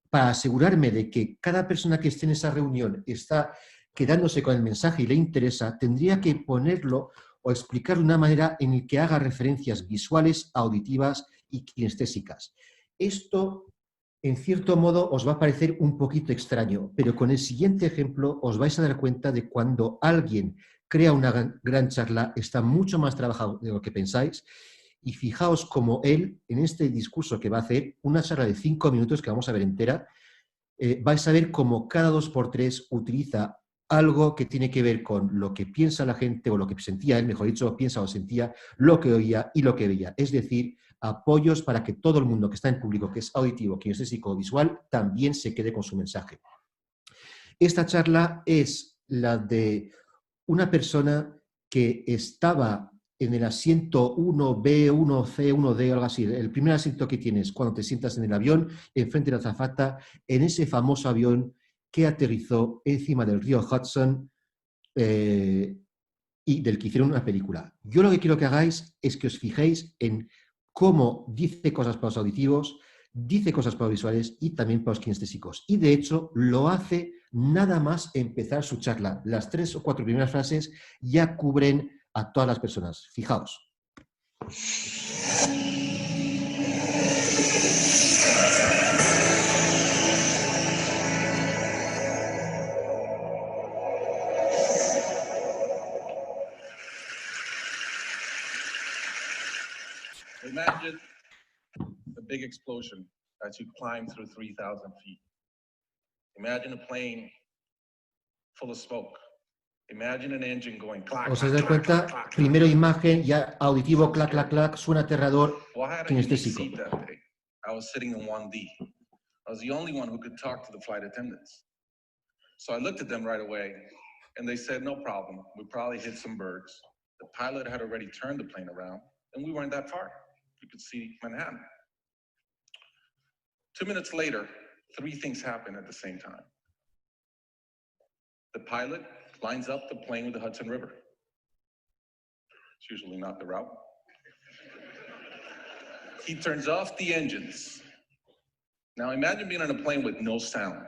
para asegurarme de que cada persona que esté en esa reunión está quedándose con el mensaje y le interesa, tendría que ponerlo o explicar de una manera en la que haga referencias visuales, auditivas y kinestésicas. Esto En cierto modo os va a parecer un poquito extraño, pero con el siguiente ejemplo os vais a dar cuenta de cuando alguien crea una gran charla, está mucho más trabajado de lo que pensáis, y fijaos como él, en este discurso que va a hacer, una charla de 5 minutos que vamos a ver entera, vais a ver cómo cada 2x3 utiliza algo que tiene que ver con lo que piensa la gente, o lo que sentía él, mejor dicho, piensa o sentía, lo que oía y lo que veía. Es decir, apoyos para que todo el mundo que está en público, que es auditivo, que es psicovisual, también se quede con su mensaje. Esta charla es la de una persona que estaba en el asiento 1B, 1C, 1D, algo así, el primer asiento que tienes cuando te sientas en el avión, enfrente de la azafata, en ese famoso avión que aterrizó encima del río Hudson y del que hicieron una película. Yo lo que quiero que hagáis es que os fijéis en cómo dice cosas para los auditivos, dice cosas para los visuales y también para los kinestésicos. Y de hecho lo hace nada más empezar su charla. Las 3 o 4 primeras frases ya cubren a todas las personas. Fijaos. Imagine a big explosion as you climb through 3,000 feet. Imagine a plane full of smoke. Imagine an engine going clack, ¿Os clack, dais clack, cuenta? clack, clack, Primero clack. imagen, ya auditivo, clac, clac, clac, suena aterrador, Well, I had a unique kinestésico. seat that day. I was sitting in 1D. I was the only one who could talk to the flight attendants. So I looked at them right away, and they said, no problem. We probably hit some birds. The pilot had already turned the plane around, and we weren't that far. You could see Manhattan. 2 minutes later, 3 things happened at the same time. The pilot lines up the plane with the Hudson River. It's usually not the route. He turns off the engines. Now imagine being on a plane with no sound.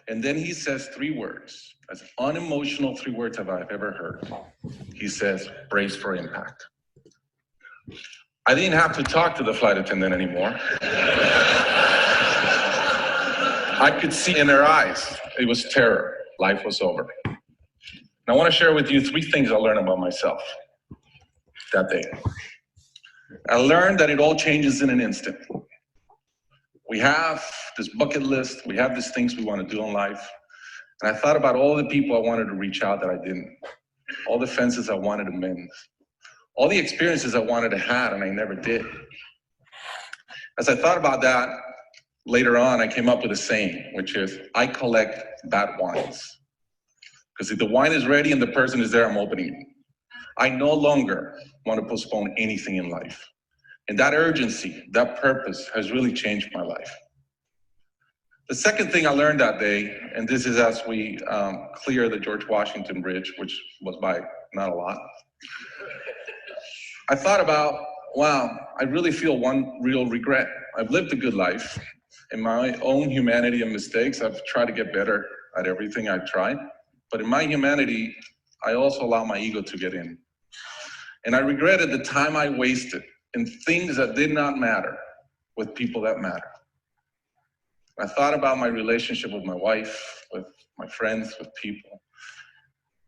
And then he says 3 words, as unemotional 3 words have I ever heard. He says, brace for impact. I didn't have to talk to the flight attendant anymore. I could see in her eyes, it was terror. Life was over. And I want to share with you 3 things I learned about myself that day. I learned that it all changes in an instant. We have this bucket list, we have these things we want to do in life. And I thought about all the people I wanted to reach out that I didn't, all the fences I wanted to mend, all the experiences I wanted to have and I never did. As I thought about that, later on, I came up with a saying, which is, I collect bad wines. Because if the wine is ready and the person is there, I'm opening it. I no longer want to postpone anything in life. And that urgency, that purpose has really changed my life. The second thing I learned that day, and this is as we clear the George Washington Bridge, which was by not a lot. I thought about, wow, I really feel one real regret. I've lived a good life. In my own humanity and mistakes, I've tried to get better at everything I've tried. But in my humanity, I also allow my ego to get in. And I regretted the time I wasted in things that did not matter with people that matter. I thought about my relationship with my wife, with my friends, with people.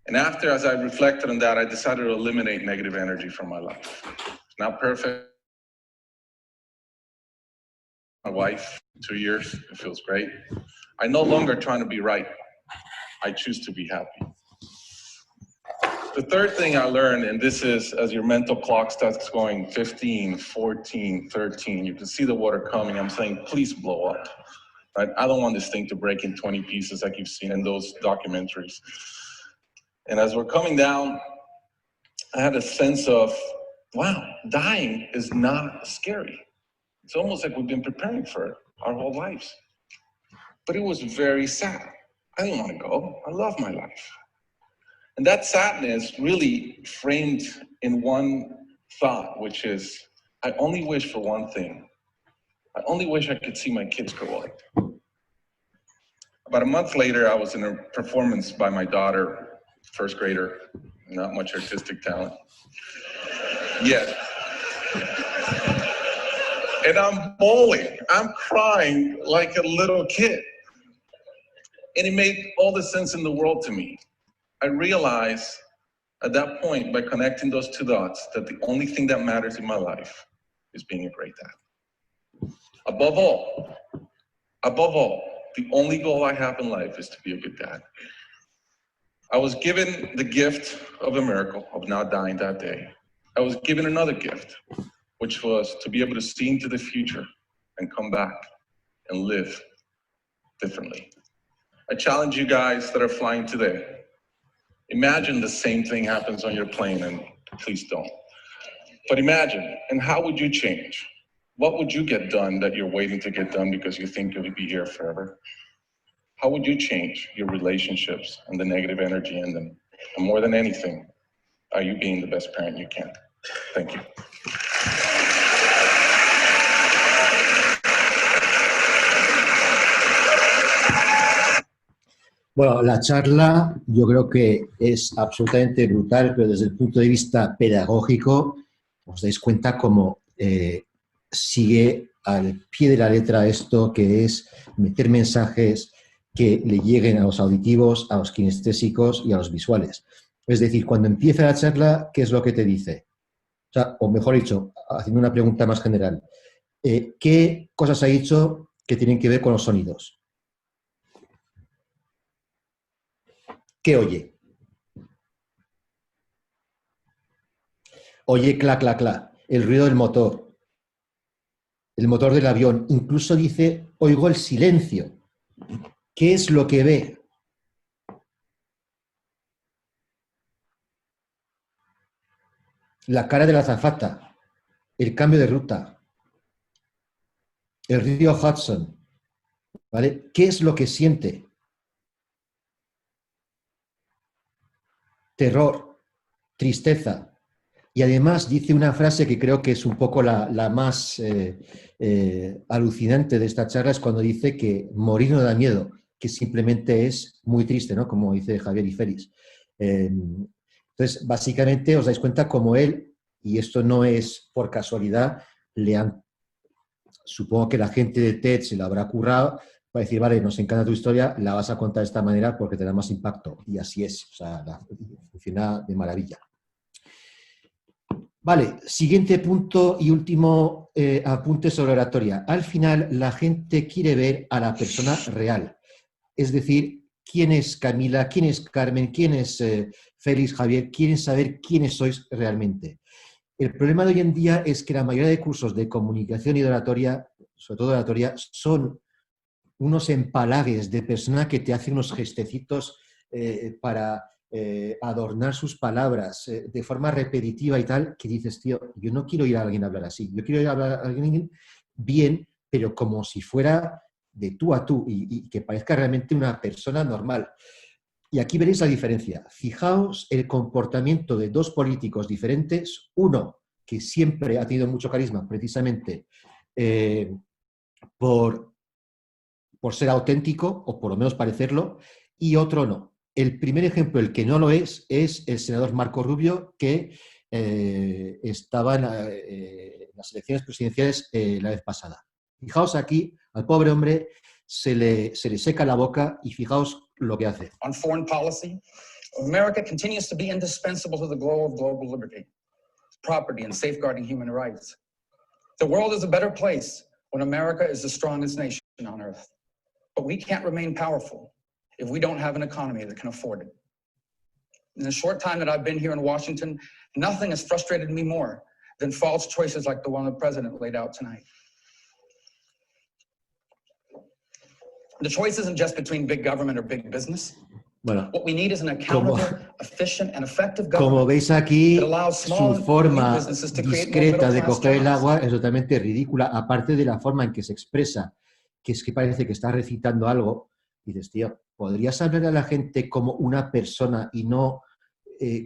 And after, as I reflected on that, I decided to eliminate negative energy from my life. It's not perfect. My wife, 2 years, it feels great. I'm no longer trying to be right. I choose to be happy. The third thing I learned, and this is as your mental clock starts going 15, 14, 13, you can see the water coming. I'm saying, please blow up. Right? I don't want this thing to break in 20 pieces like you've seen in those documentaries. And as we're coming down, I had a sense of, wow, dying is not scary. It's almost like we've been preparing for it our whole lives. But it was very sad. I didn't want to go. I love my life. And that sadness really framed in one thought, which is, I only wish for one thing. I only wish I could see my kids grow up. About a month later, I was in a performance by my daughter, first grader, not much artistic talent. Yet. and I'm bawling. I'm crying like a little kid. And it made all the sense in the world to me. I realized at that point, by connecting those two dots, that the only thing that matters in my life is being a great dad. Above all, the only goal I have in life is to be a good dad. I was given the gift of a miracle of not dying that day. I was given another gift, which was to be able to see into the future and come back and live differently. I challenge you guys that are flying today. Imagine the same thing happens on your plane, and please don't. But imagine, and how would you change? What would you get done that you're waiting to get done because you think you'll be here forever? How would you change your relationships and the negative energy in them? And more than anything, are you being the best parent you can? Thank you. Bueno, la charla yo creo que es absolutamente brutal, pero desde el punto de vista pedagógico os dais cuenta cómo sigue al pie de la letra esto que es meter mensajes que le lleguen a los auditivos, a los kinestésicos y a los visuales. Es decir, cuando empieza la charla, ¿qué es lo que te dice? O sea, o mejor dicho, haciendo una pregunta más general, ¿qué cosas ha dicho que tienen que ver con los sonidos? ¿Qué oye? Oye, clac, clac, clac, el ruido del motor, el motor del avión. Incluso dice, oigo el silencio. ¿Qué es lo que ve? La cara de la azafata, el cambio de ruta, el río Hudson, ¿vale? ¿Qué es lo que siente? Terror, tristeza. Y además dice una frase que creo que es un poco la más alucinante de esta charla, es cuando dice que morir no da miedo, que simplemente es muy triste, ¿no? Como dice Javier y Félix. Entonces, básicamente os dais cuenta como él, y esto no es por casualidad, supongo que la gente de TED se lo habrá currado para decir, vale, nos encanta tu historia, la vas a contar de esta manera porque te da más impacto. Y así es, o sea, funciona de maravilla. Vale, siguiente punto y último apunte sobre oratoria. Al final, la gente quiere ver a la persona real. Es decir, quién es Camila, quién es Carmen, quién es Félix, Javier, quieren saber quiénes sois realmente. El problema de hoy en día es que la mayoría de cursos de comunicación y de oratoria, sobre todo de oratoria, son unos empalagues de persona que te hace unos gestecitos para adornar sus palabras de forma repetitiva y tal, que dices, tío, yo no quiero ir a alguien a hablar así, yo quiero ir a hablar a alguien bien, pero como si fuera de tú a tú y que parezca realmente una persona normal. Y aquí veréis la diferencia. Fijaos el comportamiento de dos políticos diferentes, uno que siempre ha tenido mucho carisma, precisamente por ser auténtico, o por lo menos parecerlo, y otro no. El primer ejemplo, el que no lo es el senador Marco Rubio, que estaba en las elecciones presidenciales la vez pasada. Fijaos aquí, al pobre hombre se le seca la boca y fijaos lo que hace. On foreign policy, America continues to be indispensable to the goal of global liberty, property, and safeguarding human rights. The world is a better place when America is the strongest nation on earth. But we can't remain powerful if we don't have an economy that can afford it. In the short time that I've been here in Washington, nothing has frustrated me more than false choices like the one the president laid out tonight. The choice isn't just between big government or big business. Bueno, what we need is an accountable, efficient, and effective government. Como veis aquí, su forma discreta de coger el agua es totalmente ridícula, aparte de la forma en que se expresa, que es que parece que está recitando algo. Y dices, tío, ¿podrías hablar a la gente como una persona y no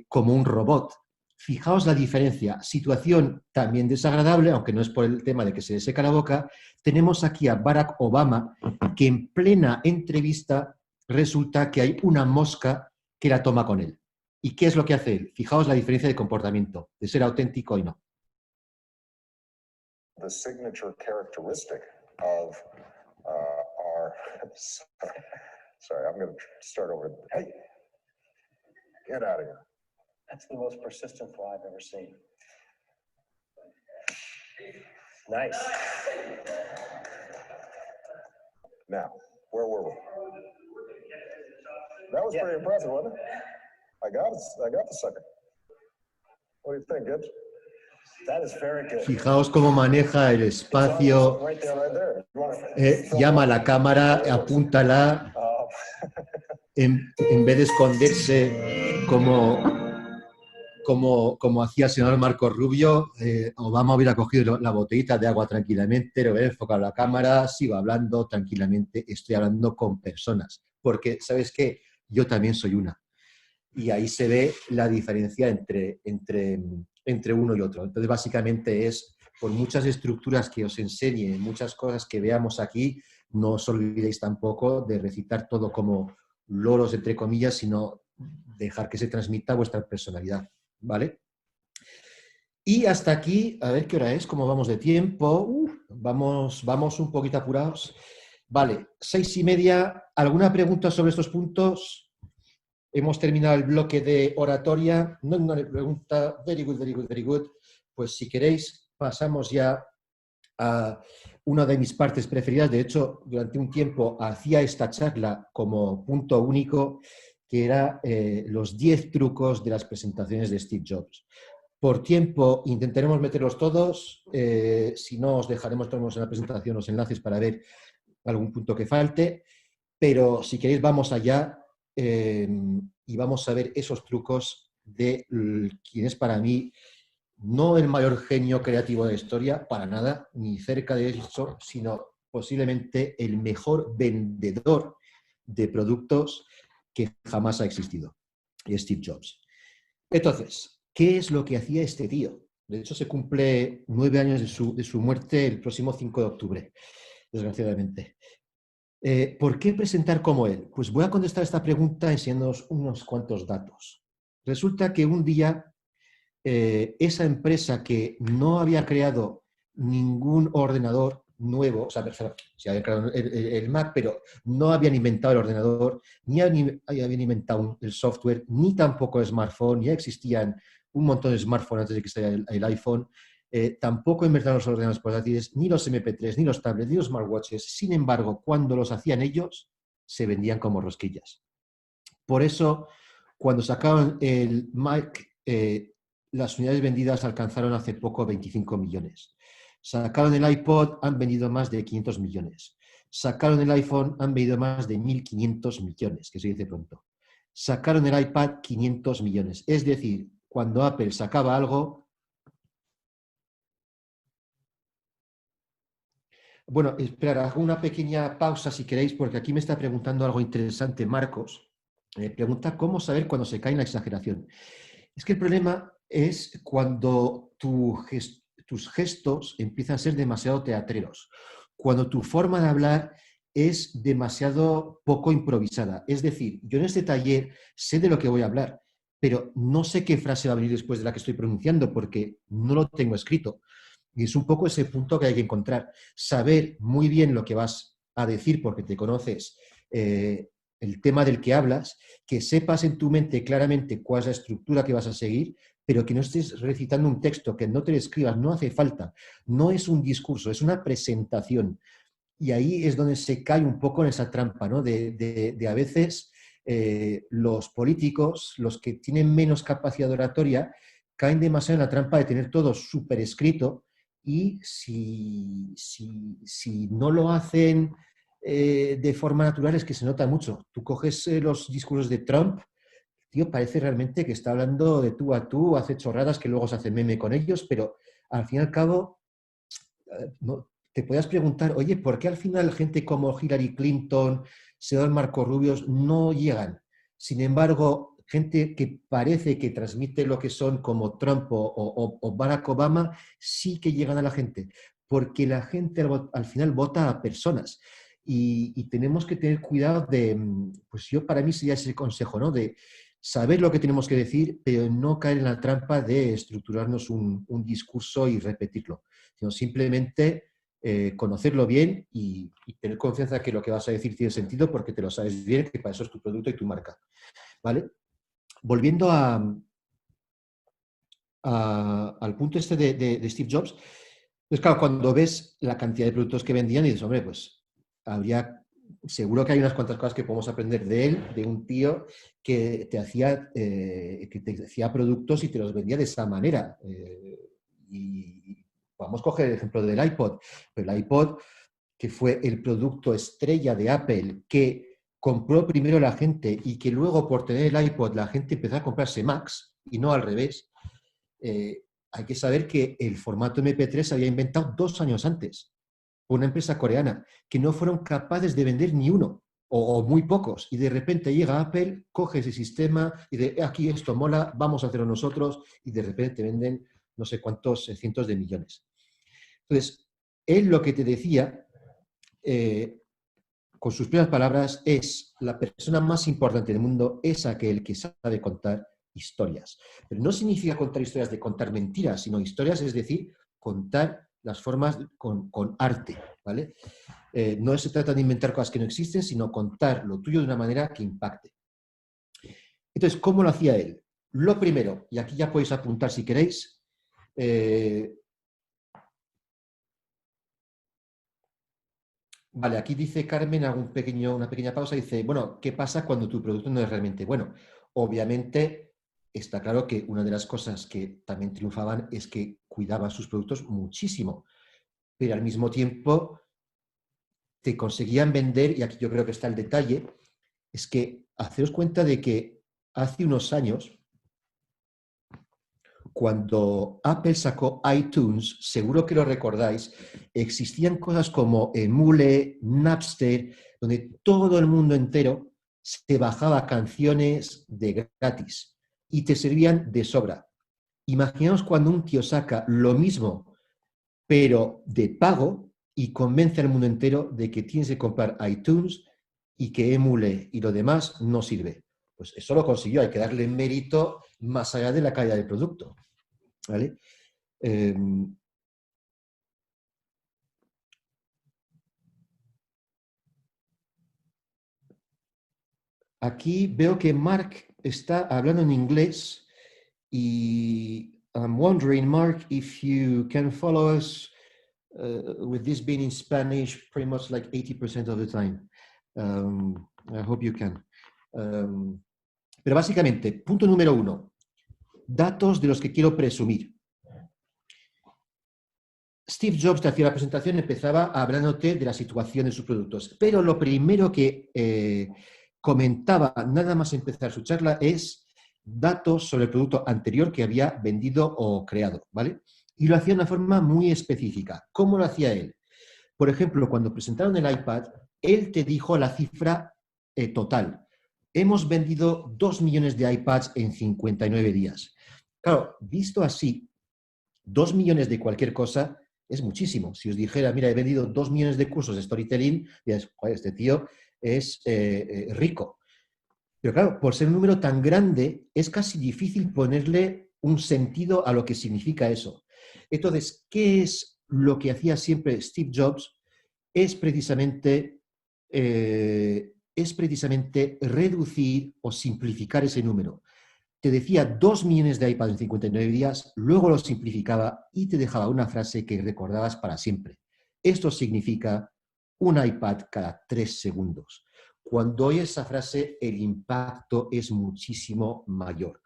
como un robot? Fijaos la diferencia. Situación también desagradable, aunque no es por el tema de que se le seca la boca. Tenemos aquí a Barack Obama, que en plena entrevista resulta que hay una mosca que la toma con él. ¿Y qué es lo que hace él? Fijaos la diferencia de comportamiento, de ser auténtico y no. the signature characteristic of our, sorry, I'm going to start over. Hey, get out of here. That's the most persistent fly I've ever seen. Nice. Now, where were we? That was pretty impressive, wasn't it? I got the sucker. What do you think, Gibbs? That is very good. Fijaos cómo maneja el espacio, Right there. llama a la cámara, apúntala, en vez de esconderse como hacía el señor Marco Rubio. Obama hubiera cogido la botellita de agua tranquilamente, lo hubiera enfocado a la cámara, sigo hablando tranquilamente, estoy hablando con personas, porque, ¿sabes qué? Yo también soy una. Y ahí se ve la diferencia entre uno y otro. Entonces, básicamente es, por muchas estructuras que os enseñe, muchas cosas que veamos aquí, no os olvidéis tampoco de recitar todo como loros, entre comillas, sino dejar que se transmita vuestra personalidad, ¿vale? Y hasta aquí, a ver qué hora es, cómo vamos de tiempo. Vamos un poquito apurados. Vale, 6:30. ¿Alguna pregunta sobre estos puntos? Hemos terminado el bloque de oratoria. No hay una pregunta. Very good, very good, very good. Pues si queréis, pasamos ya a una de mis partes preferidas. De hecho, durante un tiempo hacía esta charla como punto único, que era los 10 trucos de las presentaciones de Steve Jobs. Por tiempo intentaremos meterlos todos. Si no, os dejaremos todos en la presentación los enlaces para ver algún punto que falte. Pero si queréis, vamos allá. Y vamos a ver esos trucos de quien es para mí no el mayor genio creativo de la historia, para nada, ni cerca de eso, sino posiblemente el mejor vendedor de productos que jamás ha existido, Steve Jobs. Entonces, ¿qué es lo que hacía este tío? De hecho, se cumple 9 años de su muerte el próximo 5 de octubre, desgraciadamente. ¿Por qué presentar como él? Pues voy a contestar esta pregunta enseñándoos unos cuantos datos. Resulta que un día esa empresa que no había creado ningún ordenador nuevo, o sea, sí había creado el Mac, pero no habían inventado el ordenador, ni habían inventado el software, ni tampoco el smartphone, ya existían un montón de smartphones antes de que saliera el iPhone. Tampoco inventaron los ordenadores portátiles, ni los MP3, ni los tablets, ni los smartwatches. Sin embargo, cuando los hacían ellos, se vendían como rosquillas. Por eso, cuando sacaron el Mac, las unidades vendidas alcanzaron hace poco 25 millones. Sacaron el iPod, han vendido más de 500 millones. Sacaron el iPhone, han vendido más de 1.500 millones, que se dice pronto. Sacaron el iPad, 500 millones. Es decir, cuando Apple sacaba algo... Bueno, esperad, hago una pequeña pausa si queréis, porque aquí me está preguntando algo interesante Marcos. Pregunta cómo saber cuando se cae en la exageración. Es que el problema es cuando tus gestos empiezan a ser demasiado teatreros, cuando tu forma de hablar es demasiado poco improvisada. Es decir, yo en este taller sé de lo que voy a hablar, pero no sé qué frase va a venir después de la que estoy pronunciando porque no lo tengo escrito. Y es un poco ese punto que hay que encontrar. Saber muy bien lo que vas a decir porque te conoces el tema del que hablas, que sepas en tu mente claramente cuál es la estructura que vas a seguir, pero que no estés recitando un texto, que no te lo escribas, no hace falta. No es un discurso, es una presentación. Y ahí es donde se cae un poco en esa trampa, ¿no? De a veces los políticos, los que tienen menos capacidad de oratoria, caen demasiado en la trampa de tener todo súper escrito y si no lo hacen de forma natural es que se nota mucho. Tú coges los discursos de Trump, tío, parece realmente que está hablando de tú a tú, hace chorradas que luego se hace meme con ellos, pero al fin y al cabo no, te podías preguntar, oye, ¿por qué al final gente como Hillary Clinton, senador Marco Rubio no llegan? Sin embargo, gente que parece que transmite lo que son como Trump o Barack Obama, sí que llegan a la gente, porque la gente al final vota a personas. Y tenemos que tener cuidado de, pues yo para mí sería ese consejo, ¿no? De saber lo que tenemos que decir, pero no caer en la trampa de estructurarnos un discurso y repetirlo, sino simplemente conocerlo bien y tener confianza que lo que vas a decir tiene sentido porque te lo sabes bien, que para eso es tu producto y tu marca. ¿Vale? Volviendo al punto este de Steve Jobs, pues claro, cuando ves la cantidad de productos que vendían y dices, hombre, pues seguro que hay unas cuantas cosas que podemos aprender de él, de un tío que te hacía productos y te los vendía de esa manera. Y vamos a coger el ejemplo del iPod. Pero el iPod, que fue el producto estrella de Apple, que compró primero la gente y que luego por tener el iPod la gente empezó a comprarse Macs y no al revés. Hay que saber que el formato MP3 se había inventado 2 años antes por una empresa coreana, que no fueron capaces de vender ni uno, o muy pocos, y de repente llega Apple, coge ese sistema y dice, aquí esto mola, vamos a hacerlo nosotros, y de repente te venden no sé cuántos cientos de millones. Entonces, él lo que te decía, con sus primeras palabras, es la persona más importante del mundo es aquel que sabe contar historias. Pero no significa contar historias de contar mentiras, sino historias, es decir, contar las formas con arte, ¿vale? No se trata de inventar cosas que no existen, sino contar lo tuyo de una manera que impacte. Entonces, ¿cómo lo hacía él? Lo primero, y aquí ya podéis apuntar si queréis, vale, aquí dice Carmen, una pequeña pausa, dice, bueno, ¿qué pasa cuando tu producto no es realmente bueno? Obviamente, está claro que una de las cosas que también triunfaban es que cuidaban sus productos muchísimo, pero al mismo tiempo te conseguían vender, y aquí yo creo que está el detalle, es que haceos cuenta de que hace unos años, cuando Apple sacó iTunes, seguro que lo recordáis, existían cosas como Emule, Napster, donde todo el mundo entero se bajaba canciones de gratis y te servían de sobra. Imaginaos cuando un tío saca lo mismo, pero de pago, y convence al mundo entero de que tienes que comprar iTunes y que Emule y lo demás no sirve. Pues eso lo consiguió, hay que darle mérito más allá de la calidad del producto. ¿Vale? Aquí veo que Mark está hablando en inglés y I'm wondering, Mark, if you can follow us with this being in Spanish pretty much like 80% of the time. I hope you can. Pero básicamente, punto número 1, datos de los que quiero presumir. Steve Jobs te hacía la presentación, empezaba hablándote de la situación de sus productos, pero lo primero que comentaba nada más empezar su charla es datos sobre el producto anterior que había vendido o creado, ¿vale? Y lo hacía de una forma muy específica. ¿Cómo lo hacía él? Por ejemplo, cuando presentaron el iPad, él te dijo la cifra total. Hemos vendido 2 millones de iPads en 59 días. Claro, visto así, 2 millones de cualquier cosa es muchísimo. Si os dijera, mira, he vendido 2 millones de cursos de storytelling, diréis, joder, este tío es rico. Pero claro, por ser un número tan grande, es casi difícil ponerle un sentido a lo que significa eso. Entonces, ¿qué es lo que hacía siempre Steve Jobs? Es precisamente reducir o simplificar ese número. Te decía 2 millones de iPads en 59 días, luego lo simplificaba y te dejaba una frase que recordabas para siempre. Esto significa un iPad cada 3 segundos. Cuando oyes esa frase, el impacto es muchísimo mayor.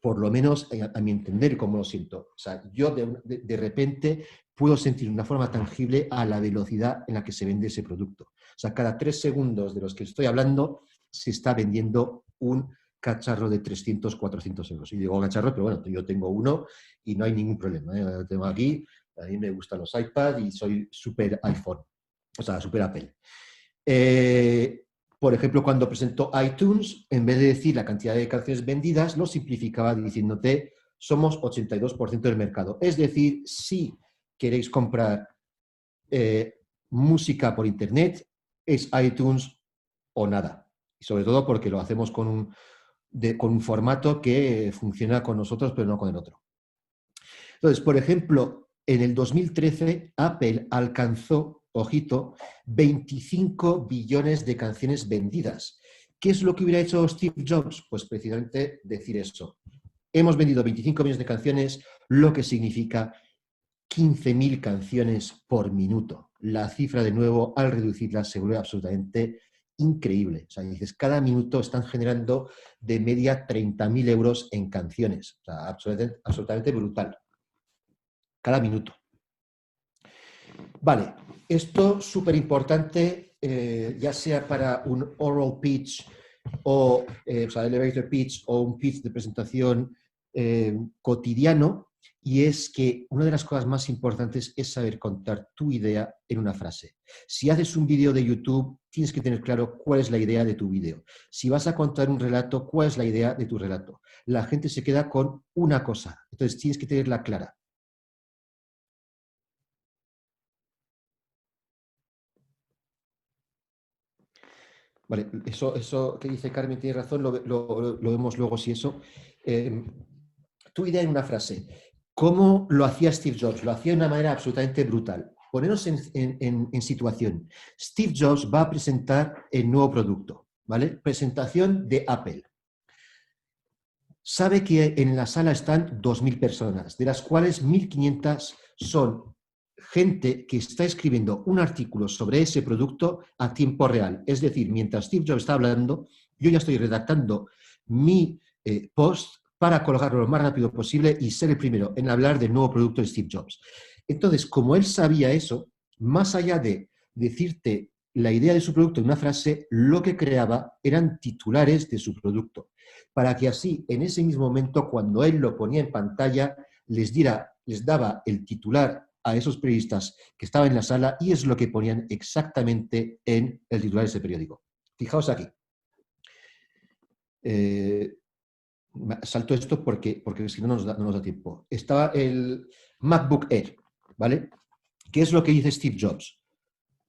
Por lo menos a mi entender, como lo siento. O sea, yo de repente puedo sentir de una forma tangible a la velocidad en la que se vende ese producto. O sea, cada 3 segundos de los que estoy hablando se está vendiendo un cacharro de 300, 400 euros. Y digo cacharro, pero bueno, yo tengo uno y no hay ningún problema. Lo tengo aquí, a mí me gustan los iPads y soy súper iPhone, o sea, súper Apple. Por ejemplo, cuando presentó iTunes, en vez de decir la cantidad de canciones vendidas, lo simplificaba diciéndote, somos 82% del mercado. Es decir, si queréis comprar música por Internet, es iTunes o nada. Y sobre todo porque lo hacemos con con un formato que funciona con nosotros, pero no con el otro. Entonces, por ejemplo, en el 2013, Apple alcanzó, ojito, 25 billones de canciones vendidas. ¿Qué es lo que hubiera hecho Steve Jobs? Pues precisamente decir eso. Hemos vendido 25 millones de canciones, lo que significa 15.000 canciones por minuto. La cifra, de nuevo, al reducirla, se vuelve absolutamente increíble. O sea, dices, cada minuto están generando de media 30.000 euros en canciones. O sea, absolutamente brutal. Cada minuto. Vale, esto súper importante, ya sea para un oral pitch o sea, elevator pitch o un pitch de presentación cotidiano, y es que una de las cosas más importantes es saber contar tu idea en una frase. Si haces un vídeo de YouTube, tienes que tener claro cuál es la idea de tu vídeo. Si vas a contar un relato, cuál es la idea de tu relato. La gente se queda con una cosa, entonces tienes que tenerla clara. Vale, eso que dice Carmen tiene razón, lo vemos luego si eso. Tu idea en una frase. ¿Cómo lo hacía Steve Jobs? Lo hacía de una manera absolutamente brutal. Ponernos en situación. Steve Jobs va a presentar el nuevo producto, ¿vale? Presentación de Apple. Sabe que en la sala están 2.000 personas, de las cuales 1.500 son gente que está escribiendo un artículo sobre ese producto a tiempo real. Es decir, mientras Steve Jobs está hablando, yo ya estoy redactando mi post para colgarlo lo más rápido posible y ser el primero en hablar del nuevo producto de Steve Jobs. Entonces, como él sabía eso, más allá de decirte la idea de su producto en una frase, lo que creaba eran titulares de su producto, para que así, en ese mismo momento, cuando él lo ponía en pantalla, les daba el titular a esos periodistas que estaban en la sala, y es lo que ponían exactamente en el titular de ese periódico. Fijaos aquí. Salto esto porque si no nos da tiempo. Estaba el MacBook Air, ¿vale? ¿Qué es lo que dice Steve Jobs?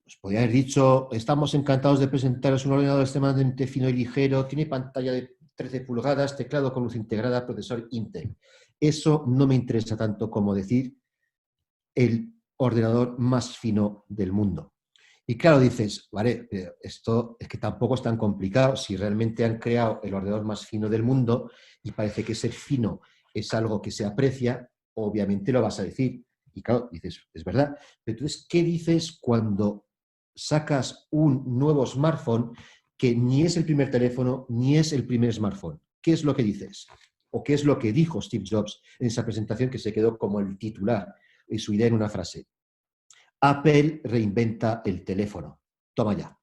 Pues podría haber dicho, estamos encantados de presentaros un ordenador extremadamente fino y ligero, tiene pantalla de 13 pulgadas, teclado con luz integrada, procesador Intel. Eso no me interesa tanto como decir el ordenador más fino del mundo. Y claro, dices, vale, esto es que tampoco es tan complicado. Si realmente han creado el ordenador más fino del mundo y parece que ser fino es algo que se aprecia, obviamente lo vas a decir. Y claro, dices, es verdad. Pero entonces, ¿qué dices cuando sacas un nuevo smartphone que ni es el primer teléfono ni es el primer smartphone? ¿Qué es lo que dices? ¿O qué es lo que dijo Steve Jobs en esa presentación que se quedó como el titular y su idea en una frase? Apple reinventa el teléfono. Toma ya.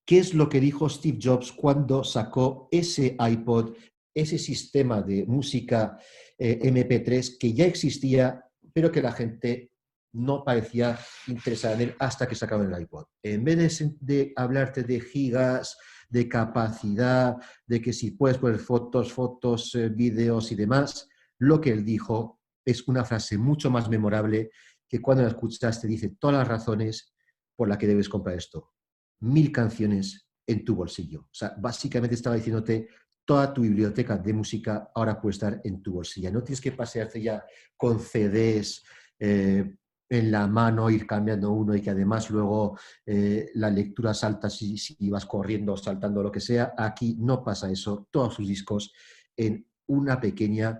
¿Qué es lo que dijo Steve Jobs cuando sacó ese iPod, ese sistema de música MP3 que ya existía, pero que la gente no parecía interesada en él hasta que sacaron el iPod? En vez de hablarte de gigas, de capacidad, de que si puedes poner fotos, vídeos y demás, lo que él dijo es una frase mucho más memorable que cuando la escuchas te dice todas las razones por las que debes comprar esto. 1.000 canciones en tu bolsillo. O sea, básicamente estaba diciéndote toda tu biblioteca de música ahora puede estar en tu bolsillo. No tienes que pasearte ya con CDs en la mano, ir cambiando uno y que además luego la lectura salta si vas corriendo, saltando, lo que sea. Aquí no pasa eso. Todos sus discos en una pequeña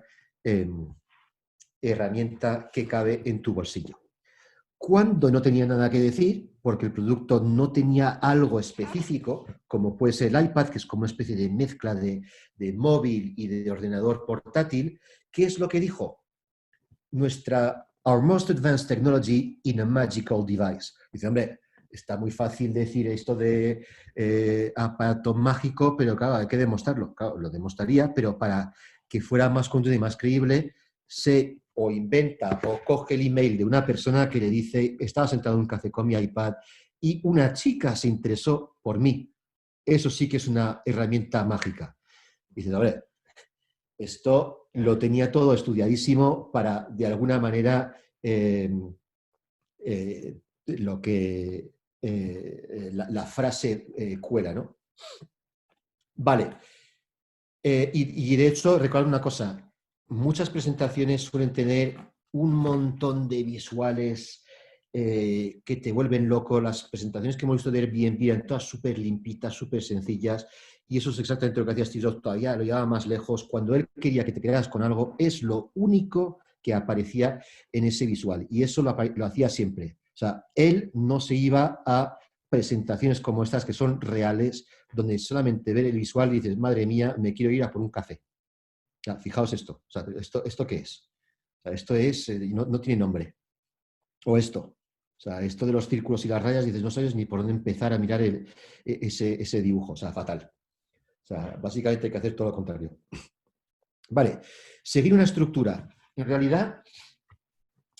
herramienta que cabe en tu bolsillo. Cuando no tenía nada que decir, porque el producto no tenía algo específico, como puede ser el iPad, que es como una especie de mezcla de móvil y de ordenador portátil, ¿qué es lo que dijo? Our most advanced technology in a magical device. Dice, hombre, está muy fácil decir esto de aparato mágico, pero claro, hay que demostrarlo. Claro, lo demostraría, pero para que fuera más contundente y más creíble, se o inventa o coge el email de una persona que le dice, estaba sentado en un café con mi iPad y una chica se interesó por mí. Eso sí que es una herramienta mágica. Dice, a ver, esto lo tenía todo estudiadísimo para, de alguna manera, lo que la frase cuela, ¿no? Vale. Y de hecho, recuerdo una cosa, muchas presentaciones suelen tener un montón de visuales que te vuelven loco. Las presentaciones que hemos visto de Airbnb eran todas súper limpitas, súper sencillas, y eso es exactamente lo que hacía Steve Jobs, todavía lo llevaba más lejos. Cuando él quería que te quedaras con algo, es lo único que aparecía en ese visual, y eso lo hacía siempre. O sea, él no se iba a presentaciones como estas que son reales, donde solamente ver el visual y dices, madre mía, me quiero ir a por un café. O sea, fijaos esto. O sea, ¿esto qué es? O sea, esto es, no tiene nombre. O esto. O sea, esto de los círculos y las rayas, dices, no sabes ni por dónde empezar a mirar ese dibujo. O sea, fatal. O sea, básicamente hay que hacer todo lo contrario. Vale, seguir una estructura. En realidad,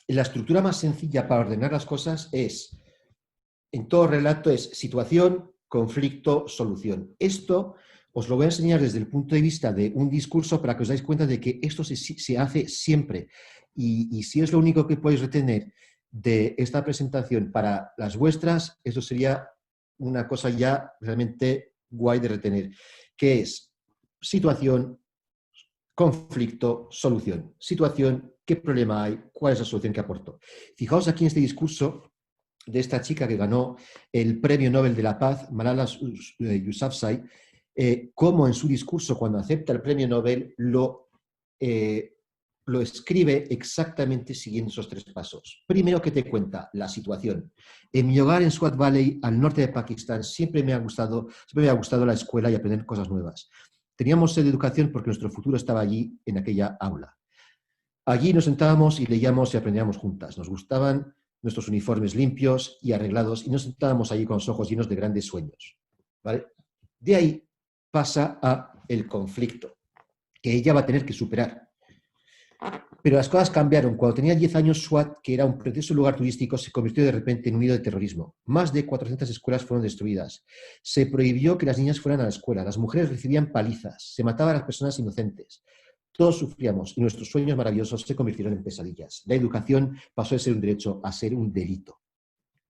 la estructura más sencilla para ordenar las cosas es, en todo relato, es situación, conflicto, solución. Esto os lo voy a enseñar desde el punto de vista de un discurso para que os dais cuenta de que esto se hace siempre. Y si es lo único que podéis retener de esta presentación para las vuestras, eso sería una cosa ya realmente guay de retener, que es situación, conflicto, solución. Situación, ¿qué problema hay? ¿Cuál es la solución que aporto? Fijaos aquí en este discurso de esta chica que ganó el Premio Nobel de la Paz, Malala Yousafzai, cómo en su discurso, cuando acepta el Premio Nobel, lo escribe exactamente siguiendo esos 3 pasos. Primero, que te cuenta la situación. En mi hogar en Swat Valley, al norte de Pakistán, siempre me ha gustado la escuela y aprender cosas nuevas. Teníamos sed de educación porque nuestro futuro estaba allí, en aquella aula. Allí nos sentábamos y leíamos y aprendíamos juntas. Nos gustaban nuestros uniformes limpios y arreglados, y nos sentábamos allí con los ojos llenos de grandes sueños. ¿Vale? De ahí pasa a el conflicto, que ella va a tener que superar. Pero las cosas cambiaron. Cuando tenía 10 años, Swat, que era un precioso lugar turístico, se convirtió de repente en un nido de terrorismo. Más de 400 escuelas fueron destruidas. Se prohibió que las niñas fueran a la escuela. Las mujeres recibían palizas. Se mataba a las personas inocentes. Todos sufríamos y nuestros sueños maravillosos se convirtieron en pesadillas. La educación pasó de ser un derecho a ser un delito.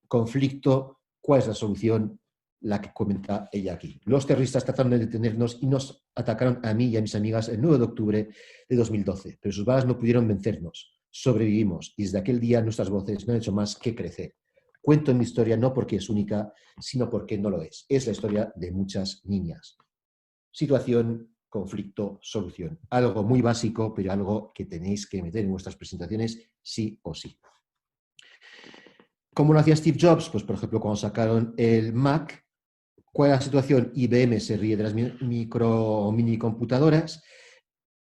Conflicto, ¿cuál es la solución? La que comenta ella aquí. Los terroristas trataron de detenernos y nos atacaron a mí y a mis amigas el 9 de octubre de 2012, pero sus balas no pudieron vencernos. Sobrevivimos y desde aquel día nuestras voces no han hecho más que crecer. Cuento mi historia no porque es única, sino porque no lo es. Es la historia de muchas niñas. Situación, conflicto, solución. Algo muy básico, pero algo que tenéis que meter en vuestras presentaciones sí o sí. ¿Cómo lo hacía Steve Jobs? Pues, por ejemplo, cuando sacaron el Mac, ¿cuál es la situación? IBM se ríe de las mini computadoras,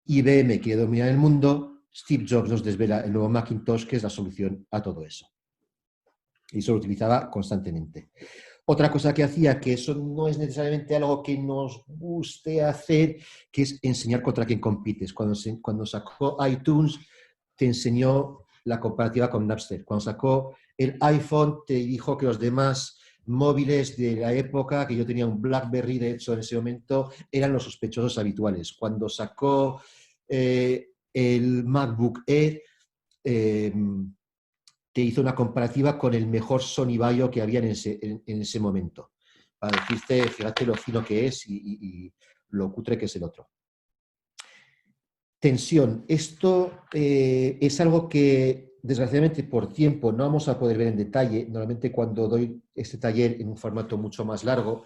IBM quiere dominar el mundo, Steve Jobs nos desvela el nuevo Macintosh, que es la solución a todo eso. Y eso lo utilizaba constantemente. Otra cosa que hacía, que eso no es necesariamente algo que nos guste hacer, que es enseñar contra quién compites. Cuando sacó iTunes, te enseñó la comparativa con Napster. Cuando sacó el iPhone, te dijo que los demás móviles de la época, que yo tenía un BlackBerry, de hecho, en ese momento, eran los sospechosos habituales. Cuando sacó el MacBook Air, te hizo una comparativa con el mejor Sony Vaio que había en ese momento. Para decirte, fíjate lo fino que es y lo cutre que es el otro. Tensión. Esto es algo que, desgraciadamente, por tiempo no vamos a poder ver en detalle. Normalmente cuando doy este taller en un formato mucho más largo,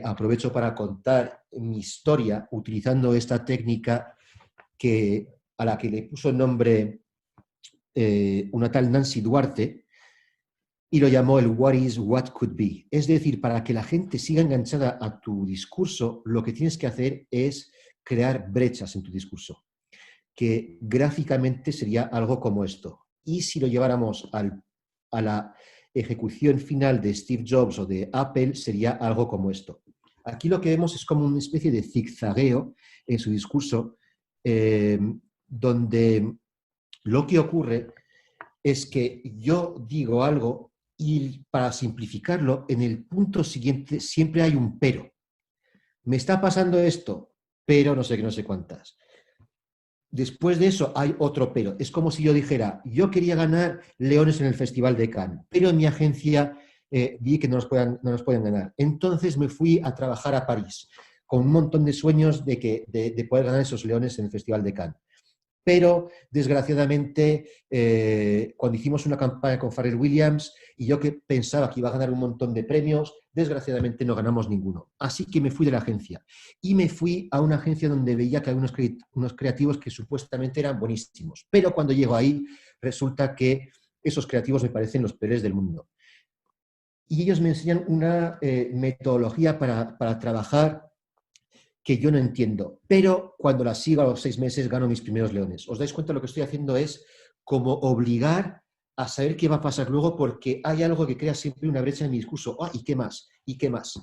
aprovecho para contar mi historia utilizando esta técnica a la que le puso el nombre una tal Nancy Duarte, y lo llamó el What is, what could be. Es decir, para que la gente siga enganchada a tu discurso, lo que tienes que hacer es crear brechas en tu discurso, que gráficamente sería algo como esto. Y si lo lleváramos a la ejecución final de Steve Jobs o de Apple, sería algo como esto. Aquí lo que vemos es como una especie de zigzagueo en su discurso, donde lo que ocurre es que yo digo algo y, para simplificarlo, en el punto siguiente siempre hay un pero. Me está pasando esto, pero no sé qué, no sé cuántas. Después de eso hay otro pero. Es como si yo dijera, yo quería ganar Leones en el Festival de Cannes, pero en mi agencia vi que no nos podían ganar. Entonces me fui a trabajar a París. con un montón de sueños de poder ganar esos leones en el Festival de Cannes. Pero, desgraciadamente, cuando hicimos una campaña con Pharrell Williams y yo que pensaba que iba a ganar un montón de premios, desgraciadamente no ganamos ninguno. Así que me fui de la agencia. Y me fui a una agencia donde veía que había unos creativos que supuestamente eran buenísimos. Pero cuando llego ahí, resulta que esos creativos me parecen los peores del mundo. Y ellos me enseñan una metodología para trabajar que yo no entiendo, pero cuando la sigo a los 6 meses gano mis primeros leones. ¿Os dais cuenta? Lo que estoy haciendo es como obligar a saber qué va a pasar luego, porque hay algo que crea siempre una brecha en mi discurso. ¿Y qué más? ¿Y qué más?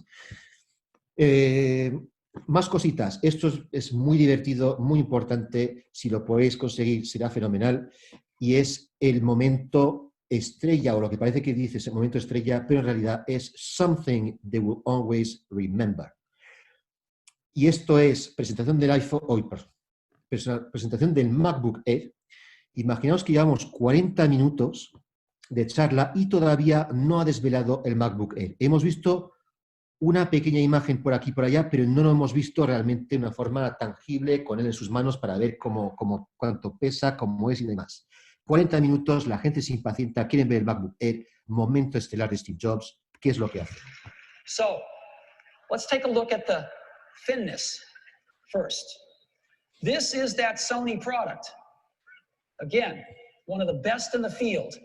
Más cositas. Esto es muy divertido, muy importante. Si lo podéis conseguir será fenomenal. Y es el momento estrella, o lo que parece que dices, el momento estrella, pero en realidad es something they will always remember. Y esto es presentación del iPhone, presentación del MacBook Air. Imaginaos que llevamos 40 minutos de charla y todavía no ha desvelado el MacBook Air. Hemos visto una pequeña imagen por aquí y por allá, pero no lo hemos visto realmente de una forma tangible con él en sus manos para ver cuánto pesa, cómo es y demás. 40 minutos, la gente se impacienta, quieren ver el MacBook Air, momento estelar de Steve Jobs. ¿Qué es lo que hace? So, let's take a look at the thinness first. This is that Sony product. Again, one of the best in the field.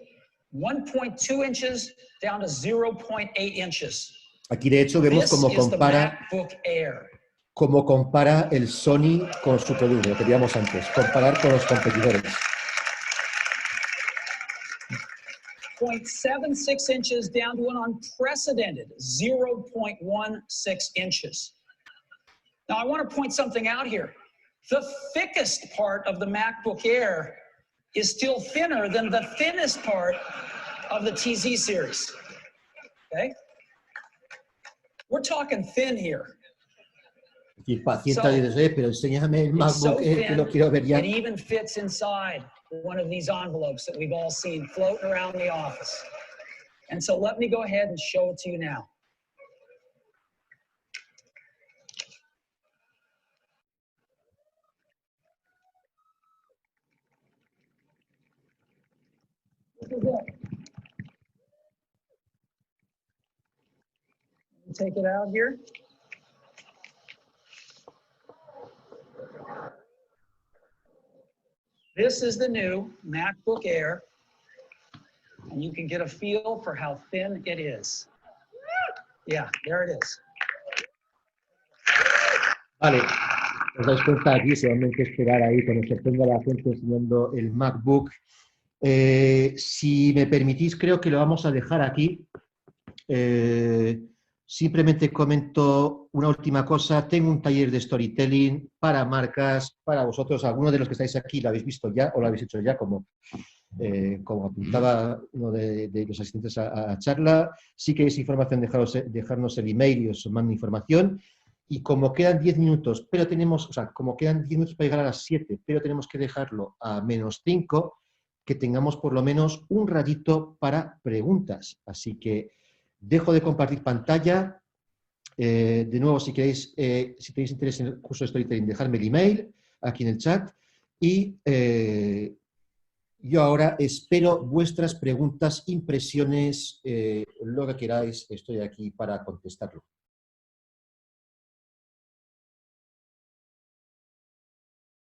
1.2 inches down to 0.8 inches. Aquí de hecho vemos cómo compara el Sony con su producto, lo que veíamos antes, comparar con los competidores. 0.76 inches down to an unprecedented 0.16 inches. Now, I want to point something out here. The thickest part of the MacBook Air is still thinner than the thinnest part of the TZ series. Okay? We're talking thin here. Pacienta dice, pero enséñame el MacBook Air, que lo quiero ver ya. It even fits inside one of these envelopes that we've all seen floating around the office. And so let me go ahead and show it to you now. This is it. Take it out here. This is the new MacBook Air, and you can get a feel for how thin it is. Yeah, there it is. Vale, os dais cuenta aquí, solamente esperar ahí cuando se ponga la gente enseñando el MacBook. Si me permitís, creo que lo vamos a dejar aquí. Simplemente comento una última cosa. Tengo un taller de storytelling para marcas, para vosotros. Algunos de los que estáis aquí lo habéis visto ya o lo habéis hecho ya, como apuntaba uno de los asistentes a la charla. Si queréis información, dejarnos el email y os mando información. Y como quedan 10 minutos, pero como quedan 10 minutos para llegar a las 7, pero tenemos que dejarlo a -5, que tengamos por lo menos un ratito para preguntas. Así que dejo de compartir pantalla. De nuevo, si tenéis interés en el curso de Storytelling, dejadme el email aquí en el chat. Y yo ahora espero vuestras preguntas, impresiones, lo que queráis. Estoy aquí para contestarlo.